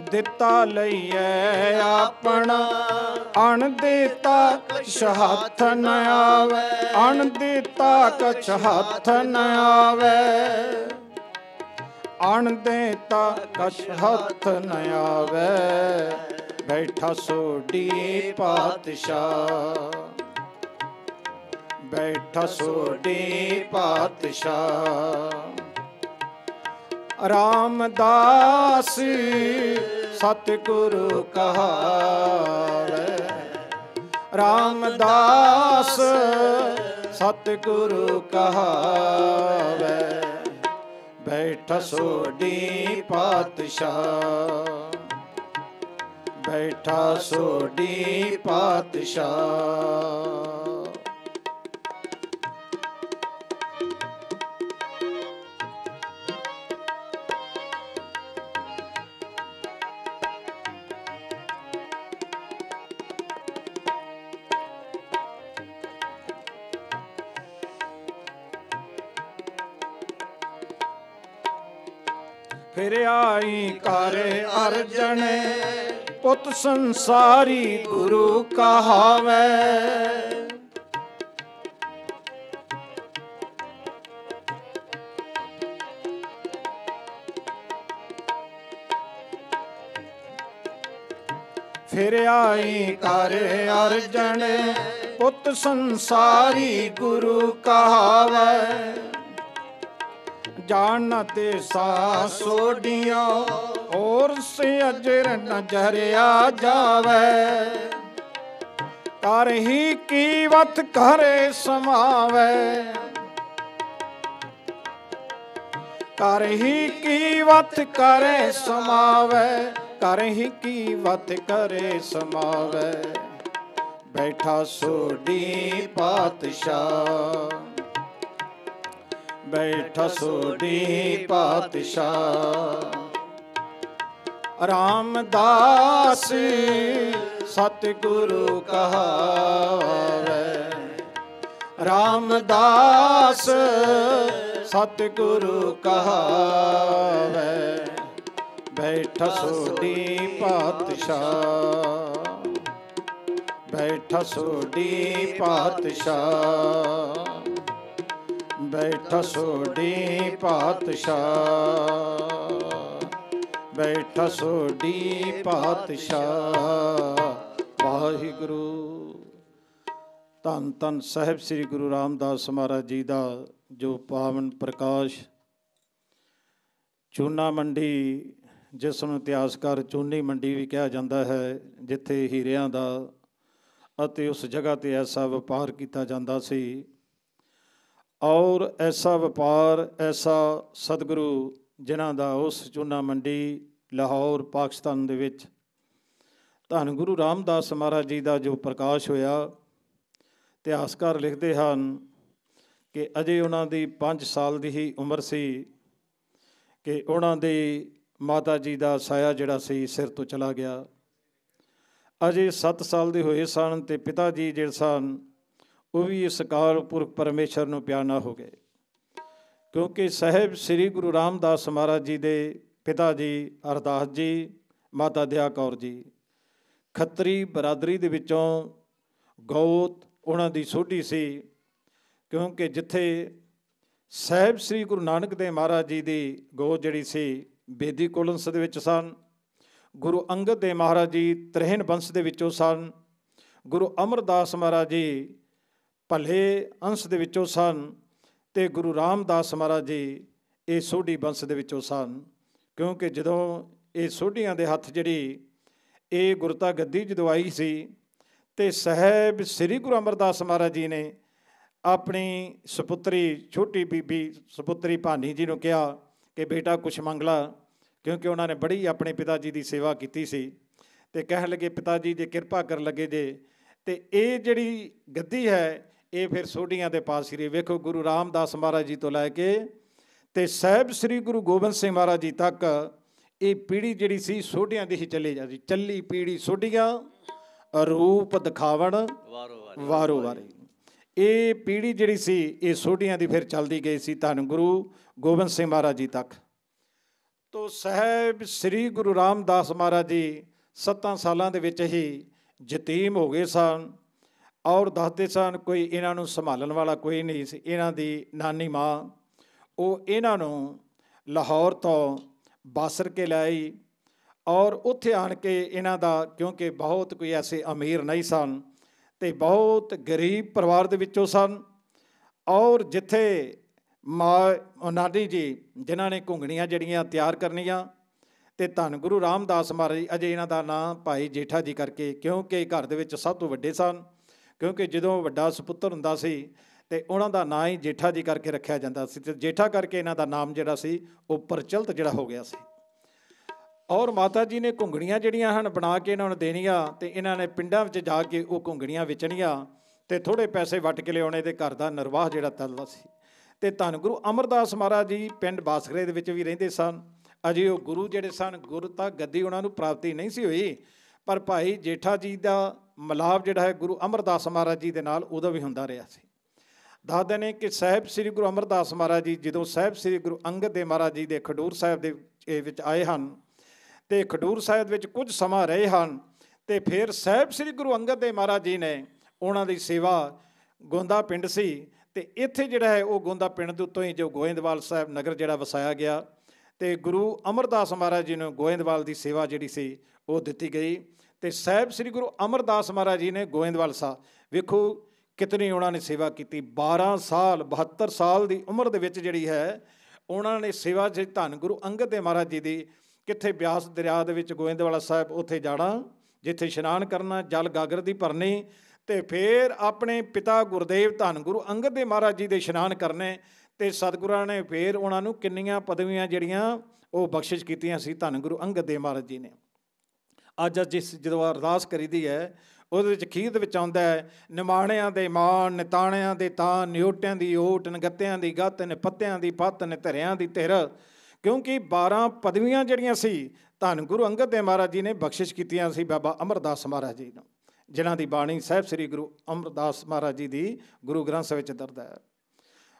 ਦਿੱਤਾ ਲਈਐ ਆਪਣਾ, ਅਣ ਦੇਤਾ ਕਛ ਹੱਥ ਨ ਆਵੈ। ਅਣ ਦੇਤਾ ਕਛ ਹੱਥ ਨ ਆਵੈ, ਅਣ ਦੇਤਾ ਕਛ ਹੱਥ ਨ ਆਵੈ। ਬੈਠਾ ਸੋਢੀ ਪਾਤਸ਼ਾਹ, ਬੈਠਾ ਸੋਢੀ ਪਾਤਸ਼ਾਹ। ਰਾਮਦਾਸ ਸਤਿਗੁਰੂ ਕਹਾਵੈ। ਰਾਮਦਾਸ ਸਤਿਗੁਰੂ ਕਹਾਵੈ। ਬੈਠਾ ਸੋਢੀ ਪਾਤਸ਼ਾਹ, ਬੈਠਾ ਸੋਢੀ ਪਾਤਸ਼ਾਹ। ਫਿਰ ਆਈ ਕਰ ਅਰਜਨ ਪੁੱਤ ਸੰਸਾਰੀ ਗੁਰੂ ਕਹਾਵੇ। ਫਿਰ ਆਈ ਕਰ ਅਰਜਨ ਪੁੱਤ ਸੰਸਾਰੀ ਗੁਰੂ ਕਹਾਵੇ। ਜਾਨ ਤੇ ਸਾ ਸੋਡੀਆਂ ਔਰ ਸੇ ਅਜਰ ਨਜ਼ਰਿਆ ਜਾਵੇ। ਕਰ ਹੀ ਕੀਵਤ ਘਰੇ ਸਮਾਵੇ। ਕਰ ਹੀ ਕੀਵਤ ਘਰੇ ਸਮਾਵੇ। ਕਰ ਹੀ ਕੀਵਤ ਘਰੇ ਸਮਾਵੇ। ਬੈਠਾ ਸੋਢੀ ਪਾਤਸ਼ਾਹ। ਬੈਠਾ ਸੋਢੀ ਪਾਤਸ਼ਾਹ। ਰਾਮਦਾਸ ਸਤਿਗੁਰੂ ਕਹਾਵੇ। ਰਾਮਦਾਸ ਸਤਿਗੁਰੂ ਕਹਾਵੇ। ਬੈਠਾ ਸੋਢੀ ਪਾਤਸ਼ਾਹ। ਬੈਠਾ ਸੋਢੀ ਪਾਤਸ਼ਾਹ। ਬੈਠਾ ਸੋਢੀ ਪਾਤਸ਼ਾਹ। ਬੈਠਾ ਸੋਢੀ ਪਾਤਸ਼ਾਹ। ਵਾਹਿਗੁਰੂ। ਧੰਨ ਧੰਨ ਸਾਹਿਬ ਸ੍ਰੀ ਗੁਰੂ ਰਾਮਦਾਸ ਮਹਾਰਾਜ ਜੀ ਦਾ ਜੋ ਪਾਵਨ ਪ੍ਰਕਾਸ਼। ਚੂਨਾ ਮੰਡੀ, ਜਿਸ ਨੂੰ ਇਤਿਹਾਸਕਾਰ ਚੂਨੀ ਮੰਡੀ ਵੀ ਕਿਹਾ ਜਾਂਦਾ ਹੈ, ਜਿੱਥੇ ਹੀਰਿਆਂ ਦਾ ਅਤੇ ਉਸ ਜਗ੍ਹਾ 'ਤੇ ਐਸਾ ਵਪਾਰ ਕੀਤਾ ਜਾਂਦਾ ਸੀ। ਔਰ ਐਸਾ ਵਪਾਰ, ਐਸਾ ਸਤਿਗੁਰੂ ਜਿਨ੍ਹਾਂ ਦਾ ਉਸ ਚੂਨਾ ਮੰਡੀ ਲਾਹੌਰ ਪਾਕਿਸਤਾਨ ਦੇ ਵਿੱਚ ਧੰਨ ਗੁਰੂ ਰਾਮਦਾਸ ਮਹਾਰਾਜ ਜੀ ਦਾ ਜੋ ਪ੍ਰਕਾਸ਼ ਹੋਇਆ। ਇਤਿਹਾਸਕਾਰ ਲਿਖਦੇ ਹਨ ਕਿ ਅਜੇ ਉਹਨਾਂ ਦੀ 5 ਸਾਲ ਦੀ ਹੀ ਉਮਰ ਸੀ ਕਿ ਉਹਨਾਂ ਦੀ ਮਾਤਾ ਜੀ ਦਾ ਸਾਇਆ ਜਿਹੜਾ ਸੀ ਸਿਰ ਤੋਂ ਚਲਾ ਗਿਆ। ਅਜੇ 7 ਸਾਲ ਦੇ ਹੋਏ ਸਨ ਅਤੇ ਪਿਤਾ ਜੀ ਜਿਹੜੇ ਸਨ ਉਹ ਵੀ ਇਸ ਅਕਾਲ ਪੁਰਖ ਪਰਮੇਸ਼ਰ ਨੂੰ ਪਿਆਨਾ ਹੋ ਗਏ। ਕਿਉਂਕਿ ਸਾਹਿਬ ਸ੍ਰੀ ਗੁਰੂ ਰਾਮਦਾਸ ਮਹਾਰਾਜ ਜੀ ਦੇ ਪਿਤਾ ਜੀ ਅਰਦਾਸ ਜੀ, ਮਾਤਾ ਦਇਆ ਕੌਰ ਜੀ ਖੱਤਰੀ ਬਰਾਦਰੀ ਦੇ ਵਿੱਚੋਂ ਗੌਤ ਉਹਨਾਂ ਦੀ ਸੋਢੀ ਸੀ। ਕਿਉਂਕਿ ਜਿੱਥੇ ਸਾਹਿਬ ਸ੍ਰੀ ਗੁਰੂ ਨਾਨਕ ਦੇਵ ਮਹਾਰਾਜ ਜੀ ਦੀ ਗੋਤ ਜਿਹੜੀ ਸੀ ਬੇਦੀ ਕੁਲੰਸ ਦੇ ਵਿੱਚ ਸਨ। ਗੁਰੂ ਅੰਗਦ ਦੇਵ ਮਹਾਰਾਜ ਜੀ ਤਰਹਿਣ ਬੰਸ ਦੇ ਵਿੱਚੋਂ ਸਨ। ਗੁਰੂ ਅਮਰਦਾਸ ਮਹਾਰਾਜ ਜੀ ਭਲੇ ਅੰਸ਼ ਦੇ ਵਿੱਚੋਂ ਸਨ ਅਤੇ ਗੁਰੂ ਰਾਮਦਾਸ ਮਹਾਰਾਜ ਜੀ ਇਹ ਸੋਢੀ ਬੰਸ ਦੇ ਵਿੱਚੋਂ ਸਨ। ਕਿਉਂਕਿ ਜਦੋਂ ਇਹ ਸੋਢੀਆਂ ਦੇ ਹੱਥ ਜਿਹੜੀ ਇਹ ਗੁਰਤਾ ਗੱਦੀ ਜਦੋਂ ਆਈ ਸੀ ਅਤੇ ਸਾਹਿਬ ਸ੍ਰੀ ਗੁਰੂ ਅਮਰਦਾਸ ਮਹਾਰਾਜ ਜੀ ਨੇ ਆਪਣੀ ਸਪੁੱਤਰੀ ਛੋਟੀ ਬੀਬੀ ਸਪੁੱਤਰੀ ਭਾਨੀ ਜੀ ਨੂੰ ਕਿਹਾ ਕਿ ਬੇਟਾ ਕੁਛ ਮੰਗ ਲਾ। ਕਿਉਂਕਿ ਉਹਨਾਂ ਨੇ ਬੜੀ ਆਪਣੇ ਪਿਤਾ ਜੀ ਦੀ ਸੇਵਾ ਕੀਤੀ ਸੀ ਅਤੇ ਕਹਿਣ ਲੱਗੇ ਪਿਤਾ ਜੀ ਜੇ ਕਿਰਪਾ ਕਰਨ ਲੱਗੇ ਜੇ ਅਤੇ ਇਹ ਜਿਹੜੀ ਗੱਦੀ ਹੈ ਇਹ ਫਿਰ ਸੋਢੀਆਂ ਦੇ ਪਾਸ ਹੀ ਰਹੀ। ਵੇਖੋ ਗੁਰੂ ਰਾਮਦਾਸ ਮਹਾਰਾਜ ਜੀ ਤੋਂ ਲੈ ਕੇ ਅਤੇ ਸਾਹਿਬ ਸ੍ਰੀ ਗੁਰੂ ਗੋਬਿੰਦ ਸਿੰਘ ਮਹਾਰਾਜ ਜੀ ਤੱਕ ਇਹ ਪੀੜ੍ਹੀ ਜਿਹੜੀ ਸੀ ਸੋਢੀਆਂ ਦੀ ਹੀ ਚੱਲੀ ਜਾਂਦੀ। ਚੱਲੀ ਪੀੜ੍ਹੀ ਸੋਢੀਆਂ ਰੂਪ ਦਿਖਾਵਣ ਵਾਰੋ ਵਾਰੀ। ਇਹ ਪੀੜ੍ਹੀ ਜਿਹੜੀ ਸੀ ਇਹ ਸੋਢੀਆਂ ਦੀ ਫਿਰ ਚੱਲਦੀ ਗਈ ਸੀ ਧੰਨ ਗੁਰੂ ਗੋਬਿੰਦ ਸਿੰਘ ਮਹਾਰਾਜ ਜੀ ਤੱਕ। ਤੋ ਸਾਹਿਬ ਸ੍ਰੀ ਗੁਰੂ ਰਾਮਦਾਸ ਮਹਾਰਾਜ ਜੀ 7 ਸਾਲਾਂ ਦੇ ਵਿੱਚ ਹੀ ਯਤੀਮ ਹੋ ਗਏ ਸਨ। ਔਰ ਦੱਸਦੇ ਸਨ ਕੋਈ ਇਹਨਾਂ ਨੂੰ ਸੰਭਾਲਣ ਵਾਲਾ ਕੋਈ ਨਹੀਂ ਸੀ। ਇਹਨਾਂ ਦੀ ਨਾਨੀ ਮਾਂ ਉਹ ਇਹਨਾਂ ਨੂੰ ਲਾਹੌਰ ਤੋਂ ਬਾਸਰ ਕੇ ਲਿਆਈ ਔਰ ਉੱਥੇ ਆਣ ਕੇ ਇਹਨਾਂ ਦਾ ਕਿਉਂਕਿ ਬਹੁਤ ਕੋਈ ਐਸੇ ਅਮੀਰ ਨਹੀਂ ਸਨ ਅਤੇ ਬਹੁਤ ਗਰੀਬ ਪਰਿਵਾਰ ਦੇ ਵਿੱਚੋਂ ਸਨ। ਔਰ ਜਿੱਥੇ ਮਾਂ ਨਾਨੀ ਜੀ ਜਿਨ੍ਹਾਂ ਨੇ ਘੁੰਗਣੀਆਂ ਜਿਹੜੀਆਂ ਤਿਆਰ ਕਰਨੀਆਂ ਅਤੇ ਧੰਨ ਗੁਰੂ ਰਾਮਦਾਸ ਮਹਾਰਾਜ ਅਜੇ ਇਹਨਾਂ ਦਾ ਨਾਂ ਭਾਈ ਜੇਠਾ ਜੀ ਕਰਕੇ, ਕਿਉਂਕਿ ਘਰ ਦੇ ਵਿੱਚ ਸਭ ਤੋਂ ਵੱਡੇ ਸਨ। ਕਿਉਂਕਿ ਜਦੋਂ ਵੱਡਾ ਸਪੁੱਤਰ ਹੁੰਦਾ ਸੀ ਅਤੇ ਉਹਨਾਂ ਦਾ ਨਾਂ ਹੀ ਜੇਠਾ ਜੀ ਕਰਕੇ ਰੱਖਿਆ ਜਾਂਦਾ ਸੀ ਅਤੇ ਜੇਠਾ ਕਰਕੇ ਇਹਨਾਂ ਦਾ ਨਾਮ ਜਿਹੜਾ ਸੀ ਉਹ ਪ੍ਰਚਲਿਤ ਜਿਹੜਾ ਹੋ ਗਿਆ ਸੀ। ਔਰ ਮਾਤਾ ਜੀ ਨੇ ਘੁੰਗਣੀਆਂ ਜਿਹੜੀਆਂ ਹਨ ਬਣਾ ਕੇ ਇਹਨਾਂ ਨੂੰ ਦੇਣੀਆਂ ਅਤੇ ਇਹਨਾਂ ਨੇ ਪਿੰਡਾਂ ਵਿੱਚ ਜਾ ਕੇ ਉਹ ਘੁੰਗਣੀਆਂ ਵੇਚਣੀਆਂ ਅਤੇ ਥੋੜ੍ਹੇ ਪੈਸੇ ਵੱਟ ਕੇ ਲਿਆਉਣੇ ਅਤੇ ਘਰ ਦਾ ਨਿਰਵਾਹ ਜਿਹੜਾ ਚੱਲਦਾ ਸੀ। ਅਤੇ ਧੰਨ ਗੁਰੂ ਅਮਰਦਾਸ ਮਹਾਰਾਜ ਜੀ ਪਿੰਡ ਬਾਸਕਰੇ ਦੇ ਵਿੱਚ ਵੀ ਰਹਿੰਦੇ ਸਨ। ਅਜੇ ਉਹ ਗੁਰੂ ਜਿਹੜੇ ਸਨ ਗੁਰੂ ਤਾਂ ਗੱਦੀ ਉਹਨਾਂ ਨੂੰ ਪ੍ਰਾਪਤੀ ਨਹੀਂ ਸੀ ਹੋਈ, ਪਰ ਭਾਈ ਜੇਠਾ ਜੀ ਦਾ ਮਿਲਾਪ ਜਿਹੜਾ ਹੈ ਗੁਰੂ ਅਮਰਦਾਸ ਮਹਾਰਾਜ ਜੀ ਦੇ ਨਾਲ ਉਦੋਂ ਵੀ ਹੁੰਦਾ ਰਿਹਾ ਸੀ। ਦੱਸਦੇ ਨੇ ਕਿ ਸਾਹਿਬ ਸ੍ਰੀ ਗੁਰੂ ਅਮਰਦਾਸ ਮਹਾਰਾਜ ਜੀ ਜਦੋਂ ਸਾਹਿਬ ਸ੍ਰੀ ਗੁਰੂ ਅੰਗਦ ਦੇਵ ਮਹਾਰਾਜ ਜੀ ਦੇ ਖਡੂਰ ਸਾਹਿਬ ਦੇ ਵਿੱਚ ਆਏ ਹਨ ਤੇ ਖਡੂਰ ਸਾਹਿਬ ਵਿੱਚ ਕੁਝ ਸਮਾਂ ਰਹੇ ਹਨ ਤੇ ਫਿਰ ਸਾਹਿਬ ਸ੍ਰੀ ਗੁਰੂ ਅੰਗਦ ਦੇਵ ਮਹਾਰਾਜ ਜੀ ਨੇ ਉਹਨਾਂ ਦੀ ਸੇਵਾ ਗੋਂਦਾ ਪਿੰਡ ਸੀ ਤੇ ਇੱਥੇ ਜਿਹੜਾ ਹੈ ਉਹ ਗੋਂਦਾ ਪਿੰਡ ਦੇ ਉੱਤੋਂ ਹੀ ਜੋ ਗੋਇੰਦਵਾਲ ਸਾਹਿਬ ਨਗਰ ਜਿਹੜਾ ਵਸਾਇਆ ਗਿਆ ਤੇ ਗੁਰੂ ਅਮਰਦਾਸ ਮਹਾਰਾਜ ਜੀ ਨੂੰ ਗੋਇੰਦਵਾਲ ਦੀ ਸੇਵਾ ਜਿਹੜੀ ਸੀ ਉਹ ਦਿੱਤੀ ਗਈ ਤੇ ਸਾਹਿਬ ਸ੍ਰੀ ਗੁਰੂ ਅਮਰਦਾਸ ਮਹਾਰਾਜ ਜੀ ਨੇ ਗੋਇੰਦਵਾਲ ਸਾਹਿਬ ਵੇਖੋ ਕਿਤਨੀ ਉਹਨਾਂ ਨੇ ਸੇਵਾ ਕੀਤੀ। 12 ਸਾਲ 72 ਸਾਲ ਦੀ ਉਮਰ ਦੇ ਵਿੱਚ ਜਿਹੜੀ ਹੈ ਉਹਨਾਂ ਨੇ ਸੇਵਾ ਜਿਹੜੀ ਧੰਨ ਗੁਰੂ ਅੰਗਦ ਦੇਵ ਮਹਾਰਾਜ ਜੀ ਦੀ ਕਿੱਥੇ ਬਿਆਸ ਦਰਿਆ ਦੇ ਵਿੱਚ ਗੋਇੰਦਵਾਲਾ ਸਾਹਿਬ ਉੱਥੇ ਜਾਣਾ, ਜਿੱਥੇ ਇਸ਼ਨਾਨ ਕਰਨਾ, ਜਲ ਗਾਗਰ ਦੀ ਭਰਨੀ ਤੇ ਫਿਰ ਆਪਣੇ ਪਿਤਾ ਗੁਰਦੇਵ ਧੰਨ ਗੁਰੂ ਅੰਗਦ ਦੇਵ ਮਹਾਰਾਜ ਜੀ ਦੇ ਇਸ਼ਨਾਨ ਕਰਨੇ ਤੇ ਸਤਿਗੁਰਾਂ ਨੇ ਫਿਰ ਉਹਨਾਂ ਨੂੰ ਕਿੰਨੀਆਂ ਪਦਵੀਆਂ ਜਿਹੜੀਆਂ ਉਹ ਬਖਸ਼ਿਸ਼ ਕੀਤੀਆਂ ਸੀ ਧੰਨ ਗੁਰੂ ਅੰਗਦ ਦੇਵ ਮਹਾਰਾਜ ਜੀ ਨੇ। ਅੱਜ ਜਿਸ ਜਦੋਂ ਅਰਦਾਸ ਕਰੀਦੀ ਹੈ ਉਹਦੇ ਵਿੱਚ ਅਖੀਰ ਦੇ ਵਿੱਚ ਆਉਂਦਾ ਹੈ ਨਿਮਾਣਿਆਂ ਦੇ ਮਾਣ, ਨਿਤਾਣਿਆਂ ਦੇ ਤਾਣ, ਨਿਓਟਿਆਂ ਦੀ ਓਟ, ਨਗੱਤਿਆਂ ਦੀ ਗੱਤ, ਨਿਪੱਤਿਆਂ ਦੀ ਪੱਤ, ਨਿਧਰਿਆਂ ਦੀ ਧਿਰ। ਕਿਉਂਕਿ 12 ਪਦਵੀਆਂ ਜਿਹੜੀਆਂ ਸੀ ਧੰਨ ਗੁਰੂ ਅੰਗਦ ਦੇਵ ਮਹਾਰਾਜ ਜੀ ਨੇ ਬਖਸ਼ਿਸ਼ ਕੀਤੀਆਂ ਸੀ ਬਾਬਾ ਅਮਰਦਾਸ ਮਹਾਰਾਜ ਜੀ ਨੂੰ, ਜਿਨ੍ਹਾਂ ਦੀ ਬਾਣੀ ਸਾਹਿਬ ਸ੍ਰੀ ਗੁਰੂ ਅਮਰਦਾਸ ਮਹਾਰਾਜ ਜੀ ਦੀ ਗੁਰੂ ਗ੍ਰੰਥ ਸਾਹਿਬ ਵਿੱਚ ਦਰਜ ਹੈ।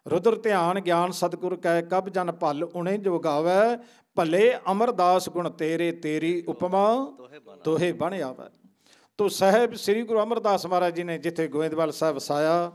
ਰੁਦਰ ਧਿਆਨ ਗਿਆਨ ਸਤਿਗੁਰ ਕੈ ਕਬ ਜਨ ਭਲ ਉਣੇ ਜੋ ਗਾਵੈ, ਭਲੇ ਅਮਰਦਾਸ ਗੁਣ ਤੇਰੇ ਤੇਰੀ ਉਪਮਾ ਤੋਹੇ ਬਣ ਆਵੈ। ਤੋ ਸਾਹਿਬ ਸ੍ਰੀ ਗੁਰੂ ਅਮਰਦਾਸ ਮਹਾਰਾਜ ਜੀ ਨੇ ਜਿੱਥੇ ਗੋਇੰਦਵਾਲ ਸਾਹਿਬ ਵਸਾਇਆ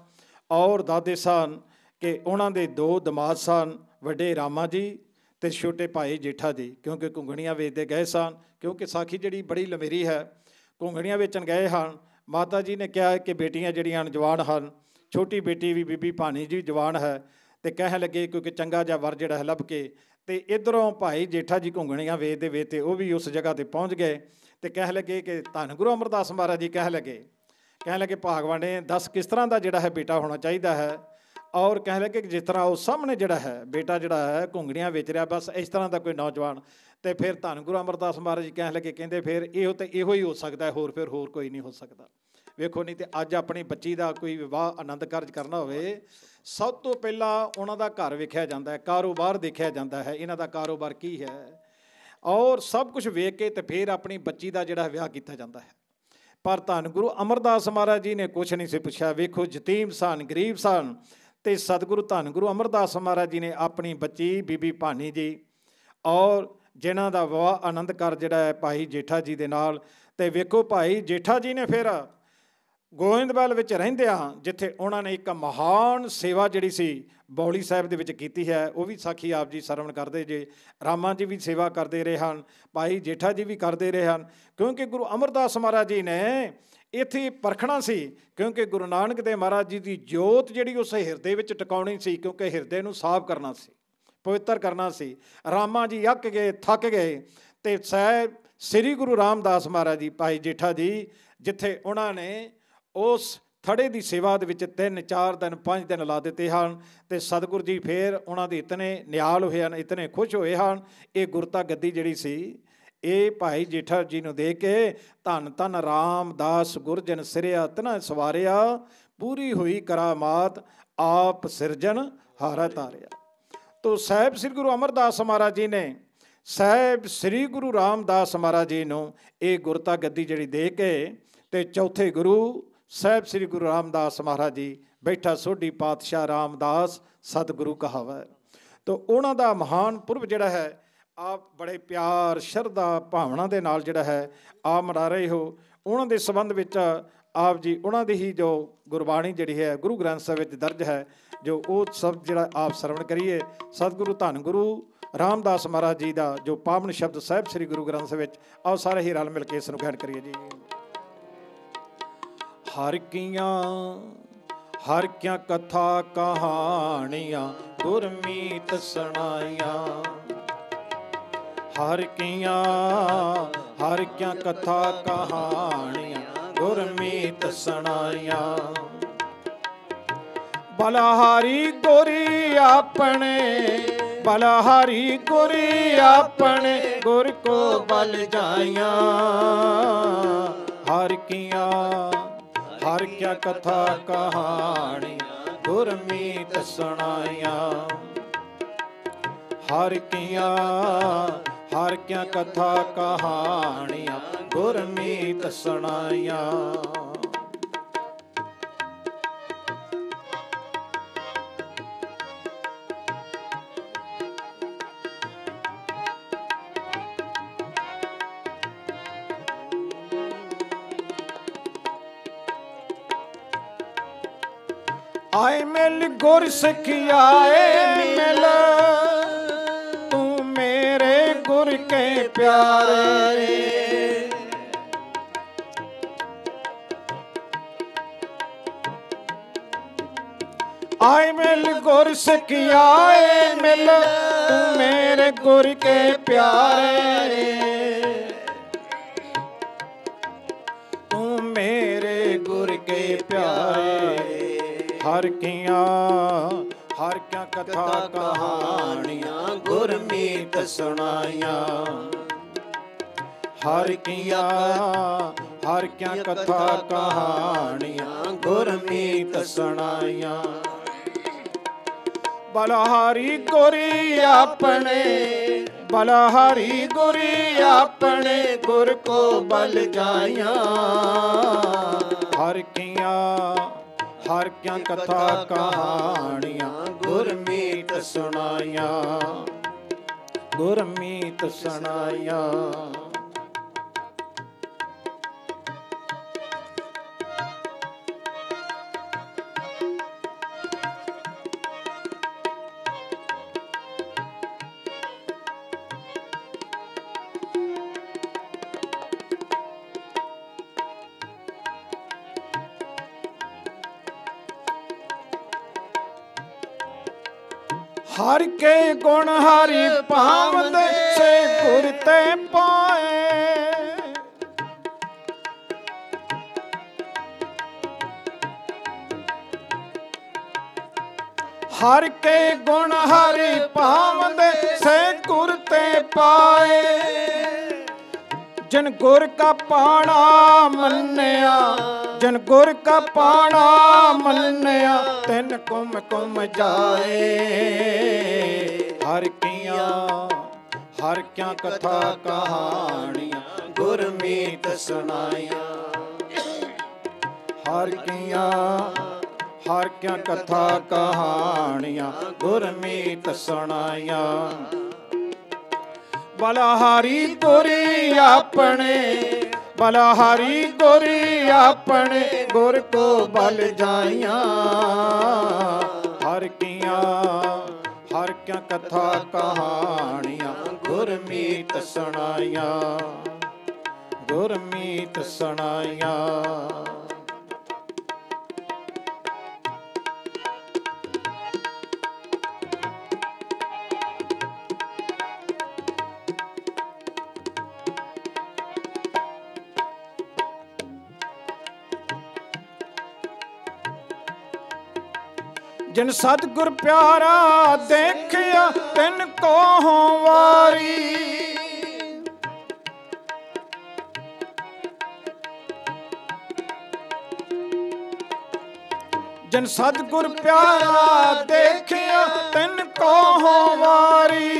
ਔਰ ਦਾਦੇ ਸਨ ਕਿ ਉਹਨਾਂ ਦੇ 2 ਦਮਾਦ ਸਨ, ਵੱਡੇ ਰਾਮਾ ਜੀ ਤੇ ਛੋਟੇ ਭਾਈ ਜੇਠਾ ਜੀ, ਕਿਉਂਕਿ ਘੁੰਗਣੀਆਂ ਵੇਚਦੇ ਗਏ ਸਨ। ਕਿਉਂਕਿ ਸਾਖੀ ਜਿਹੜੀ ਬੜੀ ਲੰਮੇਰੀ ਹੈ, ਘੁੰਗਣੀਆਂ ਵੇਚਣ ਗਏ ਹਨ। ਮਾਤਾ ਜੀ ਨੇ ਕਿਹਾ ਕਿ ਬੇਟੀਆਂ ਜਿਹੜੀਆਂ ਜਵਾਨ ਹਨ, ਛੋਟੀ ਬੇਟੀ ਵੀ ਬੀਬੀ ਭਾਨੀ ਜੀ ਜਵਾਨ ਹੈ ਤੇ ਕਹਿਣ ਲੱਗੇ ਕਿਉਂਕਿ ਚੰਗਾ ਜਿਹਾ ਵਰ ਜਿਹੜਾ ਹੈ ਲੱਭ ਕੇ ਤੇ ਇੱਧਰੋਂ ਭਾਈ ਜੇਠਾ ਜੀ ਘੁੰਗਣੀਆਂ ਵੇਚਦੇ ਵੇਚਦੇ ਉਹ ਵੀ ਉਸ ਜਗ੍ਹਾ 'ਤੇ ਪਹੁੰਚ ਗਏ ਤੇ ਕਹਿਣ ਲੱਗੇ ਕਿ ਧੰਨ ਗੁਰੂ ਅਮਰਦਾਸ ਮਹਾਰਾਜ ਜੀ ਕਹਿਣ ਲੱਗੇ ਭਾਗਵਾਨੇ ਦੱਸ ਕਿਸ ਤਰ੍ਹਾਂ ਦਾ ਜਿਹੜਾ ਹੈ ਬੇਟਾ ਹੋਣਾ ਚਾਹੀਦਾ ਹੈ। ਔਰ ਕਹਿਣ ਲੱਗੇ ਕਿ ਜਿਸ ਤਰ੍ਹਾਂ ਉਹ ਸਾਹਮਣੇ ਜਿਹੜਾ ਹੈ ਬੇਟਾ ਜਿਹੜਾ ਹੈ ਘੁੰਗਣੀਆਂ ਵੇਚ ਰਿਹਾ, ਬਸ ਇਸ ਤਰ੍ਹਾਂ ਦਾ ਕੋਈ ਨੌਜਵਾਨ। ਤੇ ਫਿਰ ਧੰਨ ਗੁਰੂ ਅਮਰਦਾਸ ਮਹਾਰਾਜ ਜੀ ਕਹਿਣ ਲੱਗੇ ਕਹਿੰਦੇ ਫਿਰ ਇਹੋ ਹੀ ਹੋ ਸਕਦਾ, ਹੋਰ ਕੋਈ ਨਹੀਂ ਹੋ ਸਕਦਾ। ਵੇਖੋ ਨਹੀਂ ਤੇ ਅੱਜ ਆਪਣੀ ਬੱਚੀ ਦਾ ਕੋਈ ਵਿਵਾਹ ਆਨੰਦ ਕਾਰਜ ਕਰਨਾ ਹੋਵੇ, ਸਭ ਤੋਂ ਪਹਿਲਾਂ ਉਹਨਾਂ ਦਾ ਘਰ ਵੇਖਿਆ ਜਾਂਦਾ ਹੈ, ਕਾਰੋਬਾਰ ਦੇਖਿਆ ਜਾਂਦਾ ਹੈ, ਇਹਨਾਂ ਦਾ ਕਾਰੋਬਾਰ ਕੀ ਹੈ ਔਰ ਸਭ ਕੁਝ ਵੇਖ ਕੇ ਤੇ ਫਿਰ ਆਪਣੀ ਬੱਚੀ ਦਾ ਜਿਹੜਾ ਵਿਆਹ ਕੀਤਾ ਜਾਂਦਾ ਹੈ। ਪਰ ਧੰਨ ਗੁਰੂ ਅਮਰਦਾਸ ਮਹਾਰਾਜ ਜੀ ਨੇ ਕੁਛ ਨਹੀਂ ਸੀ ਪੁੱਛਿਆ। ਵੇਖੋ ਯਤੀਮ ਸਨ, ਗਰੀਬ ਸਨ ਤੇ ਸਤਿਗੁਰੂ ਧੰਨ ਗੁਰੂ ਅਮਰਦਾਸ ਮਹਾਰਾਜ ਜੀ ਨੇ ਆਪਣੀ ਬੱਚੀ ਬੀਬੀ ਭਾਨੀ ਜੀ ਔਰ ਜਿਨ੍ਹਾਂ ਦਾ ਵਿਆਹ ਆਨੰਦ ਕਾਰਜ ਜਿਹੜਾ ਹੈ ਭਾਈ ਜੇਠਾ ਜੀ ਦੇ ਨਾਲ। ਤੇ ਵੇਖੋ ਭਾਈ ਜੇਠਾ ਜੀ ਨੇ ਫਿਰ ਗੋਇੰਦਵਾਲ ਵਿੱਚ ਰਹਿੰਦਿਆਂ ਜਿੱਥੇ ਉਹਨਾਂ ਨੇ ਇੱਕ ਮਹਾਨ ਸੇਵਾ ਜਿਹੜੀ ਸੀ ਬੌਲੀ ਸਾਹਿਬ ਦੇ ਵਿੱਚ ਕੀਤੀ ਹੈ, ਉਹ ਵੀ ਸਾਖੀ ਆਪ ਜੀ ਸਰਵਣ ਕਰਦੇ ਜੇ। ਰਾਮਾ ਜੀ ਵੀ ਸੇਵਾ ਕਰਦੇ ਰਹੇ ਹਨ, ਭਾਈ ਜੇਠਾ ਜੀ ਵੀ ਕਰਦੇ ਰਹੇ ਹਨ, ਕਿਉਂਕਿ ਗੁਰੂ ਅਮਰਦਾਸ ਮਹਾਰਾਜ ਜੀ ਨੇ ਇੱਥੇ ਪਰਖਣਾ ਸੀ। ਕਿਉਂਕਿ ਗੁਰੂ ਨਾਨਕ ਦੇਵ ਮਹਾਰਾਜ ਜੀ ਦੀ ਜੋਤ ਜਿਹੜੀ ਉਸ ਹਿਰਦੇ ਵਿੱਚ ਟਿਕਾਉਣੀ ਸੀ, ਕਿਉਂਕਿ ਹਿਰਦੇ ਨੂੰ ਸਾਫ਼ ਕਰਨਾ ਸੀ, ਪਵਿੱਤਰ ਕਰਨਾ ਸੀ। ਰਾਮਾ ਜੀ ਅੱਕ ਗਏ, ਥੱਕ ਗਏ ਤੇ ਸਾਹਿਬ ਸ੍ਰੀ ਗੁਰੂ ਰਾਮਦਾਸ ਮਹਾਰਾਜ ਜੀ ਭਾਈ ਜੇਠਾ ਜੀ ਜਿੱਥੇ ਉਹਨਾਂ ਨੇ ਉਸ ਥੜੇ ਦੀ ਸੇਵਾ ਦੇ ਵਿੱਚ 3 4 ਦਿਨ 5 ਦਿਨ ਲਾ ਦਿੱਤੇ ਹਨ ਤੇ ਸਤਿਗੁਰੂ ਜੀ ਫਿਰ ਉਹਨਾਂ ਦੇ ਇਤਨੇ ਨਿਹਾਲ ਹੋਏ ਹਨ, ਇਤਨੇ ਖੁਸ਼ ਹੋਏ ਹਨ। ਇਹ ਗੁਰਤਾ ਗੱਦੀ ਜਿਹੜੀ ਸੀ ਇਹ ਭਾਈ ਜੇਠਾ ਜੀ ਨੂੰ ਦੇ ਕੇ ਧੰਨ ਧੰਨ ਰਾਮਦਾਸ ਗੁਰਜਨ ਸਿਰਿਆ ਤਨਾ ਸਵਾਰਿਆ, ਪੂਰੀ ਹੋਈ ਕਰਾਮਾਤ ਆਪ ਸਿਰਜਣ ਹਾਰਾ ਤਾਰਿਆ। ਤੋ ਸਾਹਿਬ ਸ੍ਰੀ ਗੁਰੂ ਅਮਰਦਾਸ ਮਹਾਰਾਜ ਜੀ ਨੇ ਸਾਹਿਬ ਸ੍ਰੀ ਗੁਰੂ ਰਾਮਦਾਸ ਮਹਾਰਾਜ ਜੀ ਨੂੰ ਇਹ ਗੁਰਤਾ ਗੱਦੀ ਜਿਹੜੀ ਦੇ ਕੇ ਤੇ ਚੌਥੇ ਗੁਰੂ ਸਾਹਿਬ ਸ੍ਰੀ ਗੁਰੂ ਰਾਮਦਾਸ ਮਹਾਰਾਜ ਜੀ ਬੈਠਾ ਸੋਢੀ ਪਾਤਸ਼ਾਹ ਰਾਮਦਾਸ ਸਤਿਗੁਰੂ ਕਹਾਵੈ। ਤੋ ਉਹਨਾਂ ਦਾ ਮਹਾਨ ਪੁਰਬ ਜਿਹੜਾ ਹੈ ਆਪ ਬੜੇ ਪਿਆਰ ਸ਼ਰਧਾ ਭਾਵਨਾ ਦੇ ਨਾਲ ਜਿਹੜਾ ਹੈ ਆਪ ਮਨਾ ਰਹੇ ਹੋ। ਉਹਨਾਂ ਦੇ ਸੰਬੰਧ ਵਿੱਚ ਆਪ ਜੀ ਉਹਨਾਂ ਦੀ ਹੀ ਜੋ ਗੁਰਬਾਣੀ ਜਿਹੜੀ ਹੈ ਗੁਰੂ ਗ੍ਰੰਥ ਸਾਹਿਬ ਵਿੱਚ ਦਰਜ ਹੈ, ਜੋ ਉਹ ਸਭ ਜਿਹੜਾ ਆਪ ਸਰਵਣ ਕਰੀਏ। ਸਤਿਗੁਰੂ ਧੰਨ ਗੁਰੂ ਰਾਮਦਾਸ ਮਹਾਰਾਜ ਜੀ ਦਾ ਜੋ ਪਾਵਨ ਸ਼ਬਦ ਸਾਹਿਬ ਸ੍ਰੀ ਗੁਰੂ ਗ੍ਰੰਥ ਸਾਹਿਬ ਵਿੱਚ ਆਓ ਸਾਰੇ ਹੀ ਰਲ ਮਿਲ ਕੇ ਇਸ ਨੂੰ ਗ੍ਰਹਿਣ ਕਰੀਏ ਜੀ। ਹਰ ਕਿਆਂ ਕਥਾ ਕਹਾਣੀਆਂ ਗੁਰਮੀਤ ਸੁਣਾਈਆਂ, ਹਰ ਕਿਆਂ ਕਥਾ ਕਹਾਣੀਆਂ ਗੁਰਮੀਤ ਸੁਣਾਈਆਂ। ਬਲਹਾਰੀ ਗੁਰੀ ਆਪਣੇ ਗੁਰ ਕੋ ਬਲ ਜਾਈਆਂ। ਹਰ ਕਿਆ ਕਥਾ ਕਹਾਣੀ ਗੁਰਮੀਤ ਸੁਣਾਈਆਂ। ਹਰ ਕਿਆ ਕਥਾ ਕਹਾਣੀਆਂ ਗੁਰਮੀਤ ਸੁਣਾਈਆਂ। आए मिल गुर सिखियाए मिल, तू मेरे गुर के प्यारे। आए मिल गुर सिखियाए मिल, तू मेरे गुर के प्यारे। तू मेरे गुर के प्यारे। हर क्या कथा कहानियाँ गुरमीत सुनाइया। हर क्या कथा कहानियाँ गुरमीत सुनाइया। बलहारी गुरी अपने, बलहारी गुरी अपने गुर को बल जाइया। हर क्या कथा कहानियाँ गुरमीत सुनाइया, गुरमीत सुनाइया। हर के गुण हरि पावंद से गुर ते पाए। हर के गुण हरि पावंद से गुर ते पाए। जिन गुर का पाना मन्या, जिन गुर का पाना मन्या, तिन कुम कुम जाए। हर क्या कथा कहानियाँ गुरमीत सुनाइया। हर क्या कथा कहानियाँ गुरमीत सुनाइया। बलहारी गुरी अपने, बलहारी गुरी अपने गुर को बल जाइया। हर क्या कथा कहानियाँ गुरमीत सुनाइया, गुरमीत सुनाइया। जिन सतगुर प्यारा देखिया तिन को हों वारी। जिन सतगुर प्यारा देखिया तिन को हों वारी।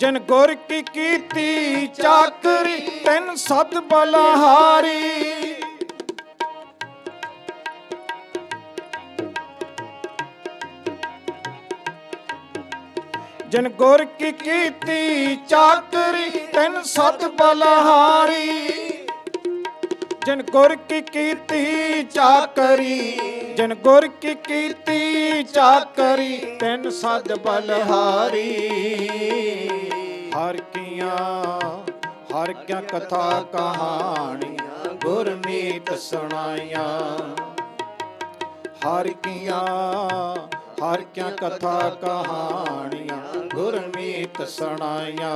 जिन गुर की कीती चाकरी तिन सत बलहारी। जिन गुर की कीती चाकरी तिन सत बलहारी। जिन गुर की कीती चाकरी, जिन गुर की कीती चाकरी तिन सत बलहारी। हर क्या कथा कहानियाँ गुरमीत सुनाइया। हर क्या कथा कहानियाँ गुरमीत सुनाइया।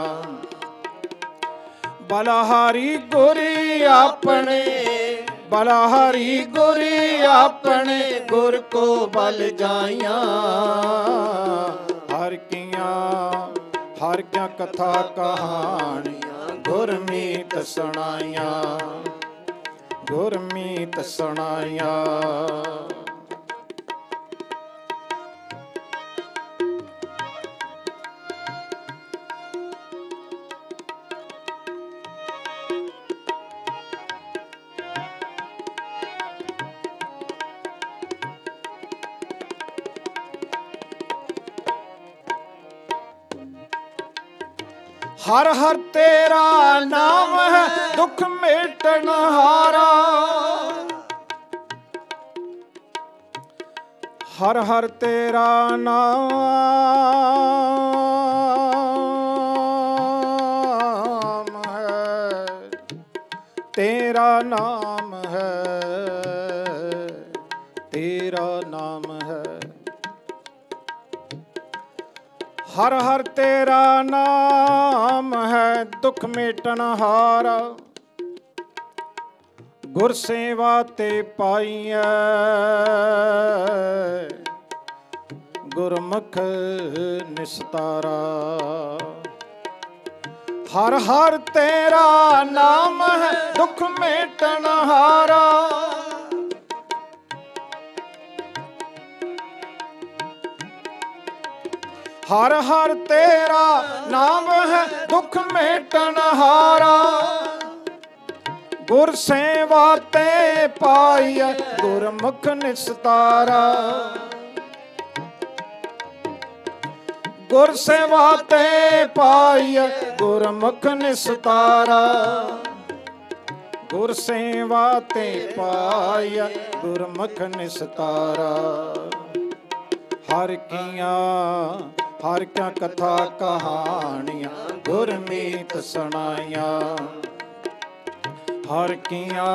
बलहारी गुरी अपने, बलहारी गुरी अपने गुर को बल जाइया। हर क्या कथा कहानियाँ गुरमीत सुनाइया, गुरमीत सुनाइया। हर हर तेरा नाम है दुख मेटन हारा। ਹਰ ਹਰ ਤੇਰਾ ਨਾਮ ਹੈ, ਤੇਰਾ ਨਾਮ ਹੈ, ਤੇਰਾ ਨਾਮ ਹੈ। ਹਰ ਹਰ ਤੇਰਾ ਨਾਮ ਹੈ, ਦੁੱਖ ਮੇਟਣ ਹਾਰਾ, ਗੁਰ ਸੇਵਾ ਤੇ ਪਾਈਐ, ਗੁਰਮੁਖ ਨਿਸਤਾਰਾ। ਹਰ ਹਰ ਤੇਰਾ ਨਾਮ ਹੈ, ਦੁੱਖ ਮੇਟਣ ਹਾਰਾ, ਹਰ ਹਰ ਤੇਰਾ ਨਾਮ ਹੈ, ਦੁੱਖ ਮੇਟਣ ਹਾਰਾ, ਗੁਰ ਸੇਵਾ ਤੇ ਪਾਈਐ, ਗੁਰਮੁਖ ਨਿਸਤਾਰਾ। ਗੁਰ ਸੇਵਾ ਤੇ ਪਾਈਐ, ਗੁਰਮੁਖ ਨਿਸਤਾਰਾ। ਗੁਰ ਸੇਵਾ ਤੇ ਪਾਈਐ, ਗੁਰਮੁਖ ਨਿਸਤਾਰਾ। ਹਰ ਕੀਆਂ ਹਰ ਕਿਆ ਕਥਾ ਕਹਾਣੀਆਂ, ਗੁਰਮੀਤ ਸੁਣਾਈਆਂ। ਹਰ ਕੀਆਂ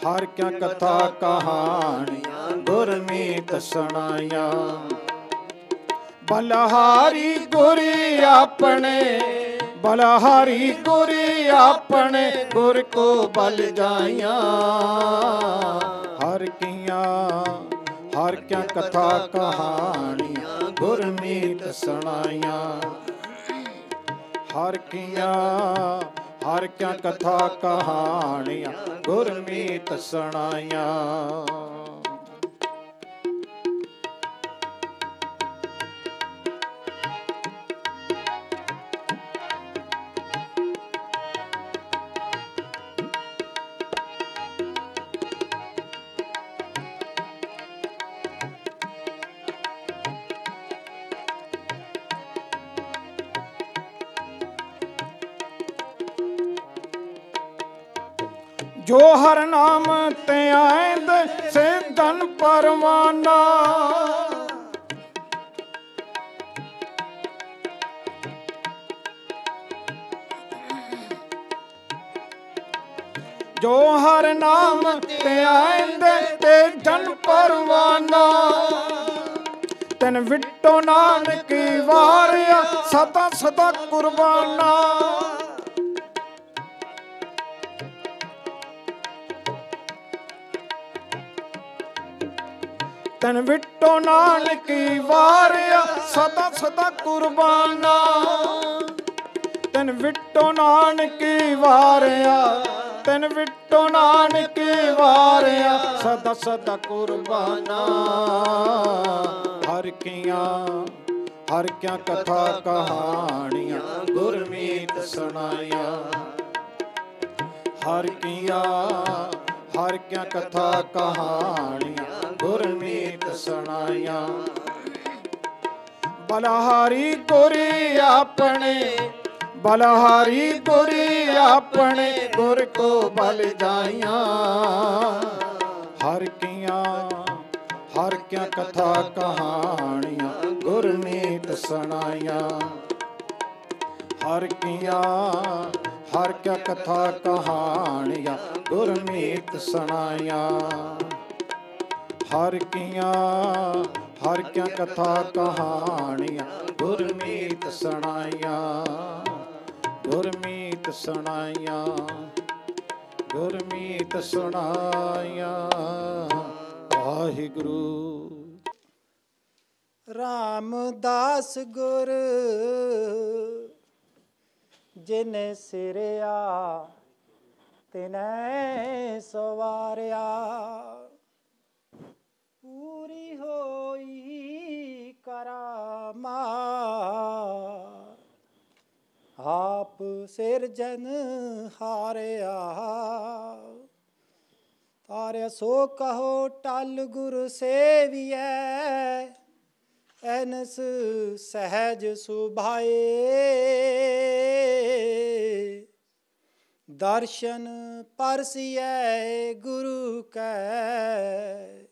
ਹਰ ਕਿਆ ਕਥਾ ਕਹਾਣੀਆਂ, ਗੁਰਮੀਤ ਸੁਣਾਈਆਂ। ਬਲਹਾਰੀ ਗੁਰੀ ਆਪਣੇ, ਬਲਹਾਰੀ ਗੁਰੀ ਆਪਣੇ, ਗੁਰ ਕੋ ਬਲ ਜਾਈਆਂ। ਹਰ ਕੀਆਂ ਹਰ ਕਿਆ ਕਥਾ ਕਹਾਣੀਆਂ, ਗੁਰਮੀਤ ਸੁਣਾਈਆਂ। ਹਰ ਕੀਆਂ ਹਰ ਕਿਆ ਕਥਾ ਕਹਾਣੀਆਂ, ਗੁਰਮੀਤ ਸੁਣਾਈਆਂ। ਜੋ ਹਰ ਨਾਮ ਤੇ ਆਇਂਦ ਸੇ ਧਨ ਪਰਵਾਨਾ। ਜੋ ਹਰ ਨਾਮ ਤੇ ਆਇਂਦ ਤੇ ਧਨ ਪਰਵਾਨਾ। ਤਨ ਵਿਟੋ ਨਾਨਕ ਵਾਰਿਆ, ਸਦਾ ਸਦਾ ਕੁਰਬਾਨਾ। ਤਨ ਵਿਟੋ ਨਾਨਕ ਵਾਰਿਆ, ਸਦਾ ਸਦਾ ਕੁਰਬਾਨਾ। ਤਨ ਵਿਟੋ ਨਾਨਕ ਵਾਰਿਆ, ਤਨ ਵਿਟੋ ਨਾਨਕ ਵਾਰਿਆ, ਸਦਾ ਸਦਾ ਕੁਰਬਾਨਾ। ਹਰ ਕੀਆਂ ਹਰ ਕਿਆ ਕਥਾ ਕਹਾਣੀਆਂ, ਗੁਰਮੀਤ ਸੁਣਾਈਆਂ। ਹਰ ਕੀਆਂ ਹਰ ਕਿਆ ਕਥਾ ਕਹਾਣੀਆਂ, ਗੁਰਮੀਤ ਸੁਣਾਈਆਂ। ਬਲਹਾਰੀ ਗੁਰੀ ਆਪਣੇ, ਬਲਹਾਰੀ ਗੁਰੀ ਆਪਣੇ, ਗੁਰ ਕੋ ਬਲ ਜਾਈਆਂ। ਹਰ ਕੀਆਂ ਹਰ ਕਿਆ ਕਥਾ ਕਹਾਣੀਆਂ, ਗੁਰਮੀਤ ਸੁਣਾਈਆਂ। ਹਰ ਕੀਆਂ ਹਰ ਕਿਆ ਕਥਾ ਕਹਾਣੀਆਂ, ਗੁਰਮੀਤ ਸੁਣਾਈਆਂ। ਹਰ ਕੀਆਂ ਹਰ ਕਿਆ ਕਥਾ ਕਹਾਣੀਆਂ, ਗੁਰਮੀਤ ਸੁਣਾਈਆਂ। ਗੁਰਮੀਤ ਸੁਣਾਈਆਂ, ਗੁਰਮੀਤ ਸੁਣਾਈਆਂ। ਵਾਹਿਗੁਰੂ। ਰਾਮਦਾਸ ਗੁਰ ਜਿਨੇ ਸਿਰਿਆ, ਤਿਨੈ ਸਵਾਰਿਆ। ਪੂਰੀ ਹੋਈ ਕਰਾਮਾਤ, ਆਪ ਸਿਰਜਨ ਹਾਰਿਆ। ਤਾਰਿਆ ਸੋ ਕਹੋ ਟਲ ਗੁਰ ਸੇਵੀਐ, ਐਨਸ ਸਹਿਜ ਸੁਭਾਏ। ਦਰਸ਼ਨ ਪਰਸੀਐ ਗੁਰੂ ਕੈ,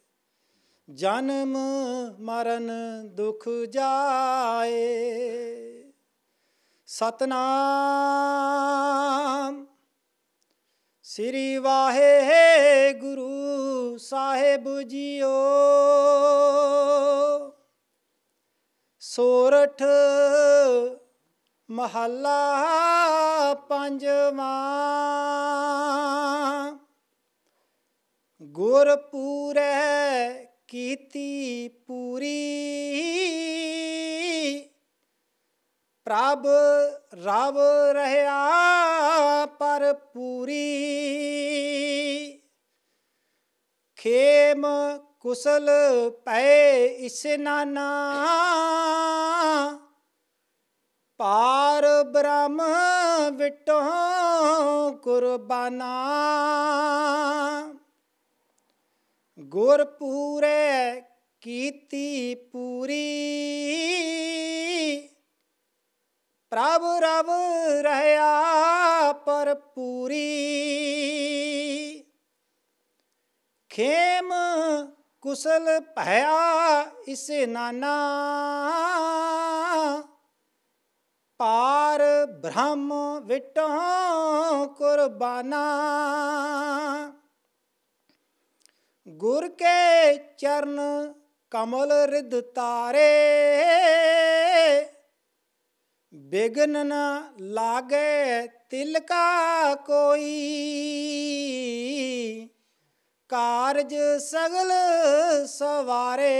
ਜਨਮ ਮਰਨ ਦੁਖ ਜਾਏ। ਸਤਨਾਮ ਸ੍ਰੀ ਵਾਹਿਗੁਰੂ ਸਾਹਿਬ ਜੀਓ। ਸੋਰਠ ਮਹੱਲਾ ਪੰਜਵਾਂ। ਗੁਰਪੂਰੈ ਕੀਤੀ ਪੂਰੀ, ਪ੍ਰਭ ਰਵ ਰਹਿਆ ਪਰ ਪੂਰੀ। ਖੇਮ ਕੁਸਲ ਪੈ ਇਸਨਾਨਾ, ਪਾਰ ਬ੍ਰਹਮ ਵਿਟੋ ਕੁਰਬਾਨਾ। ਗੁਰਪੂਰੈ ਕੀਤੀ ਪੂਰੀ, ਪ੍ਰਭ ਰਵ ਰਹਿਆ ਪਰ ਪੂਰੀ। ਖੇਮ ਕੁਸਲ ਭਇਆ ਇਸਨਾਨਾ, ਪਾਰ ਬ੍ਰਹਮ ਵਿਟੋ ਕੁਰਬਾਨਾ। ਗੁਰ ਕੇ ਚਰਨ ਕਮਲ ਰਿਦ ਤਾਰੇ, ਬਿਗਨ ਨ ਲਾਗੇ ਤਿਲਕਾ ਕੋਈ। ਕਾਰਜ ਸਗਲ ਸਵਾਰੇ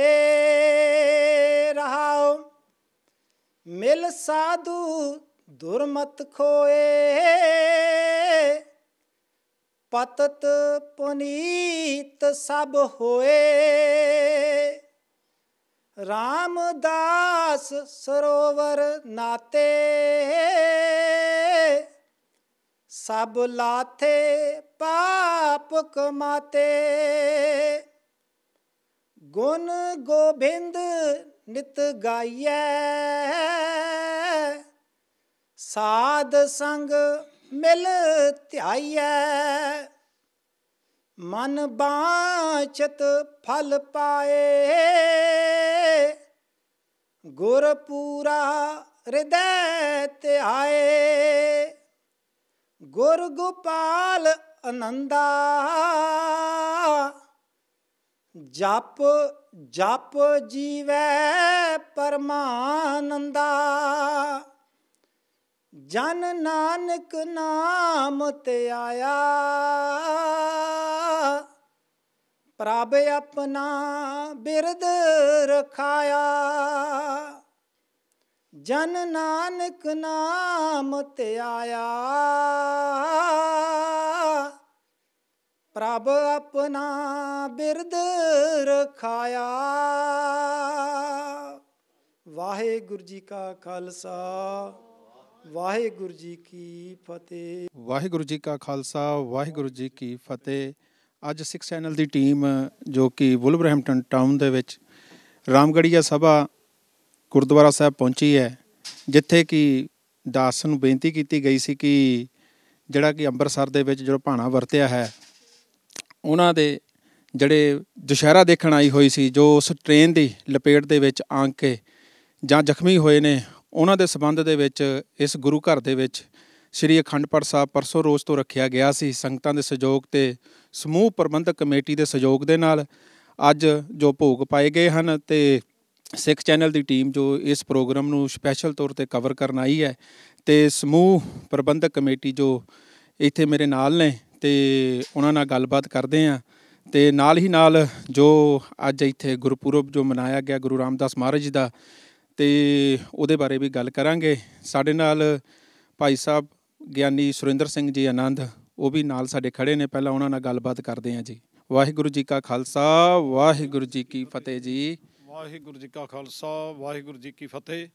ਰਹਾਉ, ਮਿਲ ਸਾਧੂ ਦੁਰਮਤ ਖੋਏ। ਪਤਤ ਪੁਨੀਤ ਸਭ ਹੋਏ, ਰਾਮਦਾਸ ਸਰੋਵਰ ਨਾਤੇ। ਸਭ ਲਾਥੇ ਪਾਪ ਕਮਾਤੇ, ਗੁਣ ਗੋਬਿੰਦ ਨਿਤ ਗਾਈਐ। ਸਾਧ ਸੰਗ ਮਿਲ ਧਿਆਈਐ, ਮਨ ਬਾਂਛਤ ਫਲ ਪਾਏ। ਗੁਰਪੂਰਾ ਹਿਰਦੈ ਧਿਆਏ, ਗੁਰ ਗੋਪਾਲ ਆਨੰਦਾ। ਜਪ ਜਪ ਜੀਵੈ ਪਰਮਾਨੰਦਾ, ਜਨ ਨਾਨਕ ਨਾਮ ਤੇ ਆਇਆ। ਪ੍ਰਭ ਆਪਣਾ ਬਿਰਦ ਰਖਾਇਆ, ਜਨ ਨਾਨਕ ਨਾਮ ਤੇ ਆਇਆ। ਪ੍ਰਭ ਆਪਣਾ ਬਿਰਦ ਰਖਾਇਆ। ਵਾਹਿਗੁਰੂ ਜੀ ਕਾ ਖਾਲਸਾ, ਵਾਹਿਗੁਰੂ ਜੀ ਕੀ ਫਤਿਹ। ਵਾਹਿਗੁਰੂ ਜੀ ਕਾ ਖਾਲਸਾ, ਵਾਹਿਗੁਰੂ ਜੀ ਕੀ ਫਤਿਹ। ਅੱਜ ਸਿੱਖ ਚੈਨਲ ਦੀ ਟੀਮ ਜੋ ਕਿ ਵੁਲਵਰਹੈਂਪਟਨ ਟਾਊਨ ਦੇ ਵਿੱਚ ਰਾਮਗੜੀਆ ਸਭਾ ਗੁਰਦੁਆਰਾ ਸਾਹਿਬ ਪਹੁੰਚੀ ਹੈ, ਜਿੱਥੇ ਕਿ ਦਾਸ ਨੂੰ ਬੇਨਤੀ ਕੀਤੀ ਗਈ ਸੀ ਕਿ ਜਿਹੜਾ ਕਿ ਅੰਮ੍ਰਿਤਸਰ ਦੇ ਵਿੱਚ ਜੋ ਭਾਣਾ ਵਰਤਿਆ ਹੈ, ਉਹਨਾਂ ਦੇ ਜਿਹੜੇ ਦੁਸ਼ਹਿਰਾ ਦੇਖਣ ਆਈ ਹੋਈ ਸੀ, ਜੋ ਉਸ ਟ੍ਰੇਨ ਦੀ ਲਪੇਟ ਦੇ ਵਿੱਚ ਆ ਕੇ ਜਾਂ ਜ਼ਖਮੀ ਹੋਏ ਨੇ, ਉਹਨਾਂ ਦੇ ਸੰਬੰਧ ਦੇ ਵਿੱਚ ਇਸ ਗੁਰੂ ਘਰ ਦੇ ਵਿੱਚ ਸ਼੍ਰੀ ਅਖੰਡ ਪਾਠ ਸਾਹਿਬ ਪਰਸੋਂ ਰੋਜ਼ ਤੋਂ ਰੱਖਿਆ ਗਿਆ ਸੀ। ਸੰਗਤਾਂ ਦੇ ਸਹਿਯੋਗ ਅਤੇ ਸਮੂਹ ਪ੍ਰਬੰਧਕ ਕਮੇਟੀ ਦੇ ਸਹਿਯੋਗ ਦੇ ਨਾਲ ਅੱਜ ਜੋ ਭੋਗ ਪਾਏ ਗਏ ਹਨ, ਅਤੇ ਸਿੱਖ ਚੈਨਲ ਦੀ ਟੀਮ ਜੋ ਇਸ ਪ੍ਰੋਗਰਾਮ ਨੂੰ ਸਪੈਸ਼ਲ ਤੌਰ 'ਤੇ ਕਵਰ ਕਰਨ ਆਈ ਹੈ, ਅਤੇ ਸਮੂਹ ਪ੍ਰਬੰਧਕ ਕਮੇਟੀ ਜੋ ਇੱਥੇ ਮੇਰੇ ਨਾਲ ਨੇ, ਅਤੇ ਉਹਨਾਂ ਨਾਲ ਗੱਲਬਾਤ ਕਰਦੇ ਹਾਂ। ਅਤੇ ਨਾਲ ਹੀ ਨਾਲ ਜੋ ਅੱਜ ਇੱਥੇ ਗੁਰਪੁਰਬ ਜੋ ਮਨਾਇਆ ਗਿਆ ਗੁਰੂ ਰਾਮਦਾਸ ਮਹਾਰਾਜ ਜੀ ਦਾ, ਅਤੇ ਉਹਦੇ ਬਾਰੇ ਵੀ ਗੱਲ ਕਰਾਂਗੇ। ਸਾਡੇ ਨਾਲ ਭਾਈ ਸਾਹਿਬ ਗਿਆਨੀ ਸੁਰਿੰਦਰ ਸਿੰਘ ਜੀ ਆਨੰਦ, ਉਹ ਵੀ ਨਾਲ ਸਾਡੇ ਖੜ੍ਹੇ ਨੇ। ਪਹਿਲਾਂ ਉਹਨਾਂ ਨਾਲ ਗੱਲਬਾਤ ਕਰਦੇ ਹਾਂ ਜੀ। ਵਾਹਿਗੁਰੂ ਜੀ ਕਾ ਖਾਲਸਾ, ਵਾਹਿਗੁਰੂ ਜੀ ਕੀ ਫਤਿਹ ਜੀ। ਵਾਹਿਗੁਰੂ ਜੀ ਕਾ ਖਾਲਸਾ, ਵਾਹਿਗੁਰੂ ਜੀ ਕੀ ਫਤਿਹ।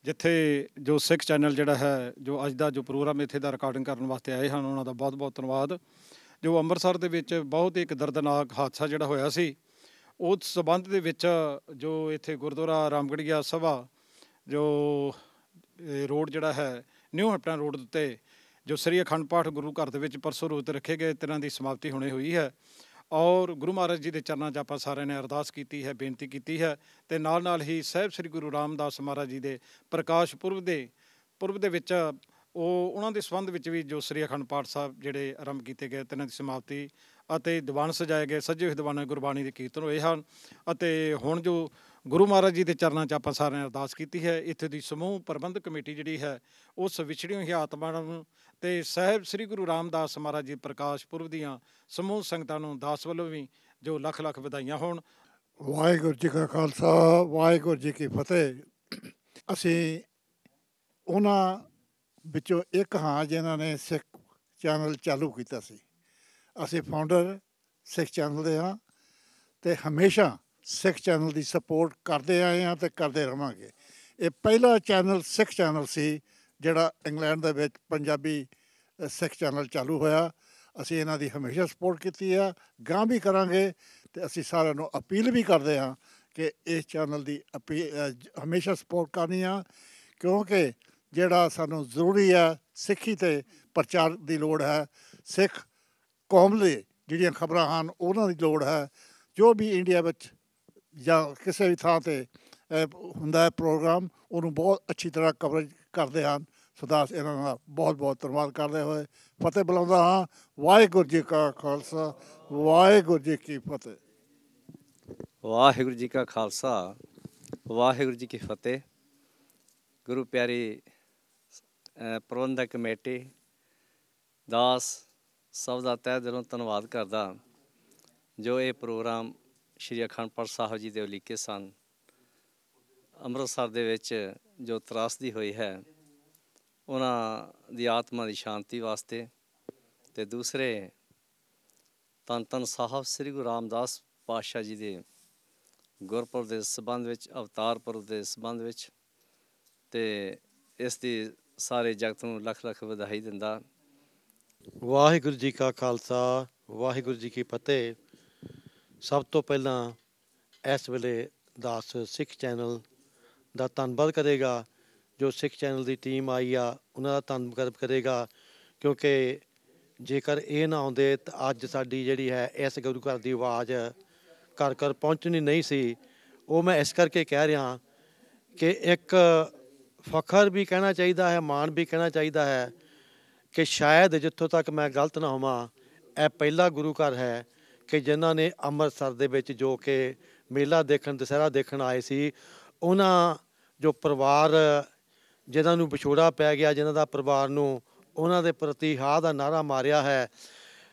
ਜਿੱਥੇ ਜੋ ਸਿੱਖ ਚੈਨਲ ਜਿਹੜਾ ਹੈ, ਜੋ ਅੱਜ ਦਾ ਜੋ ਪ੍ਰੋਗਰਾਮ ਇੱਥੇ ਦਾ ਰਿਕਾਰਡਿੰਗ ਕਰਨ ਵਾਸਤੇ ਆਏ ਹਨ, ਉਹਨਾਂ ਦਾ ਬਹੁਤ ਬਹੁਤ ਧੰਨਵਾਦ। ਜੋ ਅੰਮ੍ਰਿਤਸਰ ਦੇ ਵਿੱਚ ਬਹੁਤ ਹੀ ਇੱਕ ਦਰਦਨਾਕ ਹਾਦਸਾ ਜਿਹੜਾ ਹੋਇਆ ਸੀ, ਉਸ ਸੰਬੰਧ ਦੇ ਵਿੱਚ ਜੋ ਇੱਥੇ ਗੁਰਦੁਆਰਾ ਰਾਮਗੜੀਆ ਸਭਾ ਜੋ ਰੋਡ ਜਿਹੜਾ ਹੈ ਨਿਊ ਹੈਪਟਨ ਰੋਡ ਉੱਤੇ ਜੋ ਸ੍ਰੀ ਅਖੰਡ ਪਾਠ ਗੁਰੂ ਘਰ ਦੇ ਵਿੱਚ ਪਰਸੋਂ ਰੋਜ਼ ਰੱਖੇ ਗਏ ਦਿਨਾਂ ਦੀ ਸਮਾਪਤੀ ਹੋਣੀ ਹੋਈ ਹੈ। ਔਰ ਗੁਰੂ ਮਹਾਰਾਜ ਜੀ ਦੇ ਚਰਨਾਂ 'ਚ ਆਪਾਂ ਸਾਰਿਆਂ ਨੇ ਅਰਦਾਸ ਕੀਤੀ ਹੈ, ਬੇਨਤੀ ਕੀਤੀ ਹੈ। ਅਤੇ ਨਾਲ ਹੀ ਸਾਹਿਬ ਸ੍ਰੀ ਗੁਰੂ ਰਾਮਦਾਸ ਮਹਾਰਾਜ ਜੀ ਦੇ ਪ੍ਰਕਾਸ਼ ਪੁਰਬ ਦੇ ਵਿੱਚ ਉਹਨਾਂ ਦੇ ਸੰਬੰਧ ਵਿੱਚ ਵੀ ਜੋ ਸ੍ਰੀ ਅਖੰਡ ਪਾਠ ਸਾਹਿਬ ਜਿਹੜੇ ਆਰੰਭ ਕੀਤੇ ਗਏ, ਤਿੰਨਾਂ ਦੀ ਸਮਾਪਤੀ ਅਤੇ ਦੀਵਾਨ ਸਜਾਏ ਗਏ, ਸੱਜੇ ਹੋਏ ਦੀਵਾਨਾਂ ਗੁਰਬਾਣੀ ਦੇ ਕੀਰਤਨ ਹੋਏ ਹਨ। ਅਤੇ ਹੁਣ ਜੋ ਗੁਰੂ ਮਹਾਰਾਜ ਜੀ ਦੇ ਚਰਨਾਂ 'ਚ ਆਪਾਂ ਸਾਰਿਆਂ ਨੇ ਅਰਦਾਸ ਕੀਤੀ ਹੈ। ਇੱਥੇ ਦੀ ਸਮੂਹ ਪ੍ਰਬੰਧਕ ਕਮੇਟੀ ਜਿਹੜੀ ਹੈ ਉਸ ਵਿਛੜੀਆਂ ਹੋਈਆਂ ਆਤਮਾਵਾਂ ਨੂੰ ਅਤੇ ਸਾਹਿਬ ਸ੍ਰੀ ਗੁਰੂ ਰਾਮਦਾਸ ਮਹਾਰਾਜ ਜੀ ਪ੍ਰਕਾਸ਼ ਪੁਰਬ ਦੀਆਂ ਸਮੂਹ ਸੰਗਤਾਂ ਨੂੰ ਦਾਸ ਵੱਲੋਂ ਵੀ ਜੋ ਲੱਖ ਲੱਖ ਵਧਾਈਆਂ ਹੋਣ। ਵਾਹਿਗੁਰੂ ਜੀ ਕਾ ਖਾਲਸਾ, ਵਾਹਿਗੁਰੂ ਜੀ ਕੀ ਫਤਿਹ। ਅਸੀਂ ਉਹਨਾਂ ਵਿੱਚੋਂ ਇੱਕ ਹਾਂ ਜਿਨ੍ਹਾਂ ਨੇ ਸਿੱਖ ਚੈਨਲ ਚਾਲੂ ਕੀਤਾ ਸੀ। ਅਸੀਂ ਫਾਊਂਡਰ ਸਿੱਖ ਚੈਨਲ ਦੇ ਹਾਂ ਅਤੇ ਹਮੇਸ਼ਾ ਸਿੱਖ ਚੈਨਲ ਦੀ ਸਪੋਰਟ ਕਰਦੇ ਆਏ ਹਾਂ ਅਤੇ ਕਰਦੇ ਰਹਾਂਗੇ। ਇਹ ਪਹਿਲਾ ਚੈਨਲ ਸਿੱਖ ਚੈਨਲ ਸੀ ਜਿਹੜਾ ਇੰਗਲੈਂਡ ਦੇ ਵਿੱਚ ਪੰਜਾਬੀ ਸਿੱਖ ਚੈਨਲ ਚਾਲੂ ਹੋਇਆ। ਅਸੀਂ ਇਹਨਾਂ ਦੀ ਹਮੇਸ਼ਾ ਸਪੋਰਟ ਕੀਤੀ ਆ, ਗਾਂ ਵੀ ਕਰਾਂਗੇ। ਅਤੇ ਅਸੀਂ ਸਾਰਿਆਂ ਨੂੰ ਅਪੀਲ ਵੀ ਕਰਦੇ ਹਾਂ ਕਿ ਇਸ ਚੈਨਲ ਦੀ ਹਮੇਸ਼ਾ ਸਪੋਰਟ ਕਰਨੀ ਆ, ਕਿਉਂਕਿ ਜਿਹੜਾ ਸਾਨੂੰ ਜ਼ਰੂਰੀ ਹੈ ਸਿੱਖੀ 'ਤੇ ਪ੍ਰਚਾਰ ਦੀ ਲੋੜ ਹੈ। ਸਿੱਖ ਕੌਮ ਲਈ ਜਿਹੜੀਆਂ ਖਬਰਾਂ ਹਨ ਉਹਨਾਂ ਦੀ ਲੋੜ ਹੈ। ਜੋ ਵੀ ਇੰਡੀਆ ਵਿੱਚ ਜਾਂ ਕਿਸੇ ਵੀ ਥਾਂ 'ਤੇ ਹੁੰਦਾ ਹੈ ਪ੍ਰੋਗਰਾਮ, ਉਹਨੂੰ ਬਹੁਤ ਅੱਛੀ ਤਰ੍ਹਾਂ ਕਵਰੇਜ ਕਰਦੇ ਹਨ। ਦਾਸ ਇਹਨਾਂ ਦਾ ਬਹੁਤ ਬਹੁਤ ਧੰਨਵਾਦ ਕਰਦੇ ਹੋਏ ਫਤਿਹ ਬੁਲਾਉਂਦਾ ਹਾਂ। ਵਾਹਿਗੁਰੂ ਜੀ ਕਾ ਖਾਲਸਾ, ਵਾਹਿਗੁਰੂ ਜੀ ਕੀ ਫਤਿਹ। ਵਾਹਿਗੁਰੂ ਜੀ ਕਾ ਖਾਲਸਾ, ਵਾਹਿਗੁਰੂ ਜੀ ਕੀ ਫਤਿਹ। ਗੁਰੂ ਪਿਆਰੀ ਪ੍ਰਬੰਧਕ ਕਮੇਟੀ ਦਾਸ ਸਭ ਦਾ ਤਹਿ ਦਿਲੋਂ ਧੰਨਵਾਦ ਕਰਦਾ ਜੋ ਇਹ ਪ੍ਰੋਗਰਾਮ ਸ਼੍ਰੀ ਅਖੰਡ ਪਾਠ ਸਾਹਿਬ ਜੀ ਦੇ ਉਲੀਕੇ ਸਨ। ਅੰਮ੍ਰਿਤਸਰ ਦੇ ਵਿੱਚ ਜੋ ਤਰਾਸਦੀ ਹੋਈ ਹੈ ਉਹਨਾਂ ਦੀ ਆਤਮਾ ਦੀ ਸ਼ਾਂਤੀ ਵਾਸਤੇ, ਅਤੇ ਦੂਸਰੇ ਧੰਨ ਧੰਨ ਸਾਹਿਬ ਸ੍ਰੀ ਗੁਰੂ ਰਾਮਦਾਸ ਪਾਤਸ਼ਾਹ ਜੀ ਦੇ ਗੁਰਪੁਰਬ ਦੇ ਸੰਬੰਧ ਵਿੱਚ, ਅਵਤਾਰ ਪੁਰਬ ਦੇ ਸੰਬੰਧ ਵਿੱਚ, ਅਤੇ ਇਸ ਦੀ ਸਾਰੇ ਜਗਤ ਨੂੰ ਲੱਖ ਲੱਖ ਵਧਾਈ ਦਿੰਦਾ। ਵਾਹਿਗੁਰੂ ਜੀ ਕਾ ਖਾਲਸਾ, ਵਾਹਿਗੁਰੂ ਜੀ ਕੀ ਫਤਿਹ। ਸਭ ਤੋਂ ਪਹਿਲਾਂ ਇਸ ਵੇਲੇ ਦਾਸ ਸਿੱਖ ਚੈਨਲ ਦਾ ਧੰਨਵਾਦ ਕਰੇਗਾ। ਜੋ ਸਿੱਖ ਚੈਨਲ ਦੀ ਟੀਮ ਆਈ ਆ ਉਹਨਾਂ ਦਾ ਧੰਨਵਾਦ ਕਰੇਗਾ, ਕਿਉਂਕਿ ਜੇਕਰ ਇਹ ਨਾ ਆਉਂਦੇ ਤਾਂ ਅੱਜ ਸਾਡੀ ਜਿਹੜੀ ਹੈ ਇਸ ਗੁਰੂ ਘਰ ਦੀ ਆਵਾਜ਼ ਘਰ ਘਰ ਪਹੁੰਚਣੀ ਨਹੀਂ ਸੀ। ਉਹ ਮੈਂ ਇਸ ਕਰਕੇ ਕਹਿ ਰਿਹਾ ਕਿ ਇੱਕ ਫਖਰ ਵੀ ਕਹਿਣਾ ਚਾਹੀਦਾ ਹੈ, ਮਾਣ ਵੀ ਕਹਿਣਾ ਚਾਹੀਦਾ ਹੈ ਕਿ ਸ਼ਾਇਦ ਜਿੱਥੋਂ ਤੱਕ ਮੈਂ ਗਲਤ ਨਾ ਹੋਵਾਂ, ਇਹ ਪਹਿਲਾ ਗੁਰੂ ਘਰ ਹੈ ਕਿ ਜਿਨ੍ਹਾਂ ਨੇ ਅੰਮ੍ਰਿਤਸਰ ਦੇ ਵਿੱਚ ਜੋ ਕਿ ਮੇਲਾ ਦੇਖਣ, ਦੁਸਹਿਰਾ ਦੇਖਣ ਆਏ ਸੀ, ਉਹਨਾਂ ਜੋ ਪਰਿਵਾਰ ਜਿਨ੍ਹਾਂ ਨੂੰ ਵਿਛੋੜਾ ਪੈ ਗਿਆ, ਜਿਨ੍ਹਾਂ ਦਾ ਪਰਿਵਾਰ ਨੂੰ ਉਹਨਾਂ ਦੇ ਪ੍ਰਤੀ ਹਾਂ ਦਾ ਨਾਅਰਾ ਮਾਰਿਆ ਹੈ।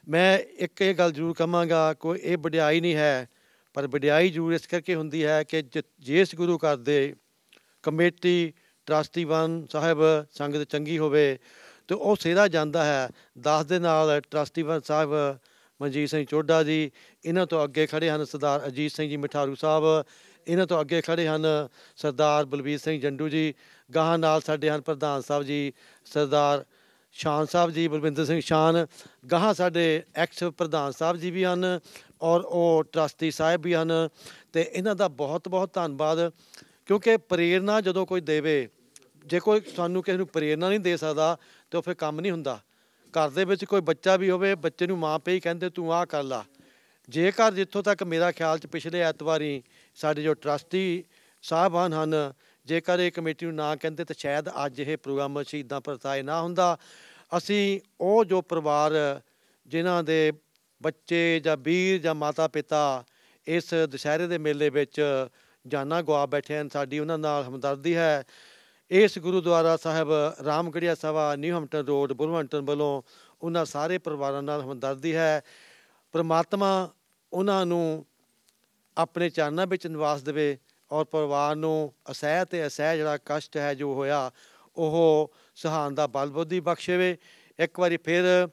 ਮੈਂ ਇੱਕ ਇਹ ਗੱਲ ਜ਼ਰੂਰ ਕਹਾਂਗਾ, ਕੋਈ ਇਹ ਵਡਿਆਈ ਨਹੀਂ ਹੈ, ਪਰ ਵਡਿਆਈ ਜ਼ਰੂਰ ਇਸ ਕਰਕੇ ਹੁੰਦੀ ਹੈ ਕਿ ਜਿਸ ਗੁਰੂ ਘਰ ਦੇ ਕਮੇਟੀ ਟਰਸਟੀਵਾਨ ਸਾਹਿਬ ਸੰਗਤ ਚੰਗੀ ਹੋਵੇ ਅਤੇ ਉਹ ਸਿਹਰਾ ਜਾਂਦਾ ਹੈ। ਦਾਸ ਦੇ ਨਾਲ ਟਰਸਟੀਵਾਨ ਸਾਹਿਬ ਮਨਜੀਤ ਸਿੰਘ ਚੋਢਾ ਜੀ, ਇਹਨਾਂ ਤੋਂ ਅੱਗੇ ਖੜ੍ਹੇ ਹਨ ਸਰਦਾਰ ਅਜੀਤ ਸਿੰਘ ਜੀ ਮਠਾਰੂ ਸਾਹਿਬ, ਇਹਨਾਂ ਤੋਂ ਅੱਗੇ ਖੜ੍ਹੇ ਹਨ ਸਰਦਾਰ ਬਲਬੀਰ ਸਿੰਘ ਜੰਡੂ ਜੀ, ਗਾਹਾਂ ਨਾਲ ਸਾਡੇ ਹਨ ਪ੍ਰਧਾਨ ਸਾਹਿਬ ਜੀ ਸਰਦਾਰ ਸ਼ਾਨ ਸਾਹਿਬ ਜੀ, ਬਲਵਿੰਦਰ ਸਿੰਘ ਸ਼ਾਨ, ਗਾਹਾਂ ਸਾਡੇ ਐਕਸ ਪ੍ਰਧਾਨ ਸਾਹਿਬ ਜੀ ਵੀ ਹਨ ਔਰ ਉਹ ਟਰਸਟੀ ਸਾਹਿਬ ਵੀ ਹਨ। ਅਤੇ ਇਹਨਾਂ ਦਾ ਬਹੁਤ ਬਹੁਤ ਧੰਨਵਾਦ, ਕਿਉਂਕਿ ਪ੍ਰੇਰਨਾ ਜਦੋਂ ਕੋਈ ਦੇਵੇ, ਜੇ ਕੋਈ ਸਾਨੂੰ ਕਿਸੇ ਨੂੰ ਪ੍ਰੇਰਨਾ ਨਹੀਂ ਦੇ ਸਕਦਾ ਤਾਂ ਉਹ ਫਿਰ ਕੰਮ ਨਹੀਂ ਹੁੰਦਾ। ਘਰ ਦੇ ਵਿੱਚ ਕੋਈ ਬੱਚਾ ਵੀ ਹੋਵੇ, ਬੱਚੇ ਨੂੰ ਮਾਂ ਪਿਓ ਹੀ ਕਹਿੰਦੇ ਤੂੰ ਆਹ ਕਰ ਲਾ। ਜੇਕਰ ਜਿੱਥੋਂ ਤੱਕ ਮੇਰਾ ਖਿਆਲ 'ਚ ਪਿਛਲੇ ਐਤਵਾਰੀ ਸਾਡੇ ਜੋ ਟਰਸਟੀ ਸਾਹਿਬਾਨ ਹਨ, ਜੇਕਰ ਇਹ ਕਮੇਟੀ ਨੂੰ ਨਾ ਕਹਿੰਦੇ ਤਾਂ ਸ਼ਾਇਦ ਅੱਜ ਇਹ ਪ੍ਰੋਗਰਾਮ ਸ਼ਹੀਦਾਂ ਪ੍ਰਗਟਾਏ ਨਾ ਹੁੰਦਾ। ਅਸੀਂ ਉਹ ਜੋ ਪਰਿਵਾਰ ਜਿਨ੍ਹਾਂ ਦੇ ਬੱਚੇ ਜਾਂ ਵੀਰ ਜਾਂ ਮਾਤਾ ਪਿਤਾ ਇਸ ਦੁਸਹਿਰੇ ਦੇ ਮੇਲੇ ਵਿੱਚ ਜਾਨਾਂ ਗਵਾ ਬੈਠੇ ਹਨ, ਸਾਡੀ ਉਹਨਾਂ ਨਾਲ ਹਮਦਰਦੀ ਹੈ। ਇਸ ਗੁਰੂਦੁਆਰਾ ਸਾਹਿਬ ਰਾਮਗੜੀਆ ਸਭਾ ਨਿਊ ਹੰਪਟਨ ਰੋਡ ਬੁਲਵਰਹੈਂਪਟਨ ਵੱਲੋਂ ਉਹਨਾਂ ਸਾਰੇ ਪਰਿਵਾਰਾਂ ਨਾਲ ਹਮਦਰਦੀ ਹੈ। ਪਰਮਾਤਮਾ ਉਹਨਾਂ ਨੂੰ ਆਪਣੇ ਚਰਨਾਂ ਵਿੱਚ ਨਿਵਾਸ ਦੇਵੇ ਔਰ ਪਰਿਵਾਰ ਨੂੰ ਅਸਹਿ ਅਤੇ ਅਸਹਿ ਜਿਹੜਾ ਕਸ਼ਟ ਹੈ ਜੋ ਹੋਇਆ ਉਹ ਸਹਾਨ ਦਾ ਬਲ ਬੁੱਧੀ ਬਖਸ਼ੇਵੇ। ਇੱਕ ਵਾਰੀ ਫਿਰ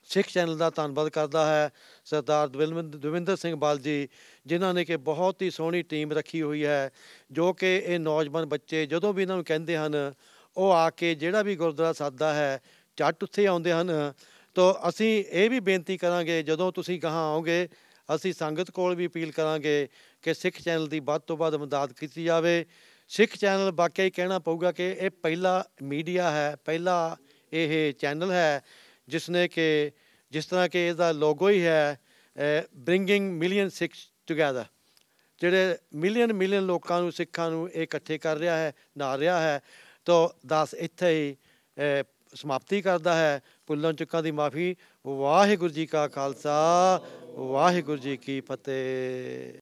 ਸਿੱਖ ਚੈਨਲ ਦਾ ਧੰਨਵਾਦ ਕਰਦਾ ਹੈ ਸਰਦਾਰ ਦਵਿੰਦਰ ਸਿੰਘ ਬਲ ਜੀ, ਜਿਨ੍ਹਾਂ ਨੇ ਕਿ ਬਹੁਤ ਹੀ ਸੋਹਣੀ ਟੀਮ ਰੱਖੀ ਹੋਈ ਹੈ, ਜੋ ਕਿ ਇਹ ਨੌਜਵਾਨ ਬੱਚੇ ਜਦੋਂ ਵੀ ਇਹਨਾਂ ਨੂੰ ਕਹਿੰਦੇ ਹਨ ਉਹ ਆ ਕੇ ਜਿਹੜਾ ਵੀ ਗੁਰਦੁਆਰਾ ਸੱਦਾ ਹੈ ਝੱਟ ਉੱਥੇ ਆਉਂਦੇ ਹਨ। ਤਾਂ ਅਸੀਂ ਇਹ ਵੀ ਬੇਨਤੀ ਕਰਾਂਗੇ ਜਦੋਂ ਤੁਸੀਂ ਗਾਹਾਂ ਆਓਗੇ, ਅਸੀਂ ਸੰਗਤ ਕੋਲ ਵੀ ਅਪੀਲ ਕਰਾਂਗੇ ਕਿ ਸਿੱਖ ਚੈਨਲ ਦੀ ਵੱਧ ਤੋਂ ਵੱਧ ਮਦਦ ਕੀਤੀ ਜਾਵੇ। ਸਿੱਖ ਚੈਨਲ ਵਾਕਿਆ ਹੀ ਕਹਿਣਾ ਪਊਗਾ ਕਿ ਇਹ ਪਹਿਲਾ ਮੀਡੀਆ ਹੈ, ਪਹਿਲਾ ਇਹ ਚੈਨਲ ਹੈ ਜਿਸ ਨੇ ਕਿ ਜਿਸ ਤਰ੍ਹਾਂ ਕਿ ਇਹਦਾ ਲੋਗੋ ਹੀ ਹੈ ਬ੍ਰਿੰਗਿੰਗ ਮਿਲੀਅਨ ਸਿੱਖਸ ਟੁਗੈਦਰ, ਜਿਹੜੇ ਮਿਲੀਅਨ ਲੋਕਾਂ ਨੂੰ, ਸਿੱਖਾਂ ਨੂੰ ਇਹ ਇਕੱਠੇ ਕਰ ਰਿਹਾ ਹੈ, ਨਾਲ ਰਿਹਾ ਹੈ। ਤਾਂ ਦਾਸ ਇੱਥੇ ਹੀ ਸਮਾਪਤੀ ਕਰਦਾ ਹੈ। ਭੁੱਲਾਂ ਚੁੱਕਾਂ ਦੀ ਮਾਫੀ। ਵਾਹਿਗੁਰੂ ਜੀ ਕਾ ਖਾਲਸਾ, ਵਾਹਿਗੁਰੂ ਜੀ ਕੀ ਫਤਿਹ।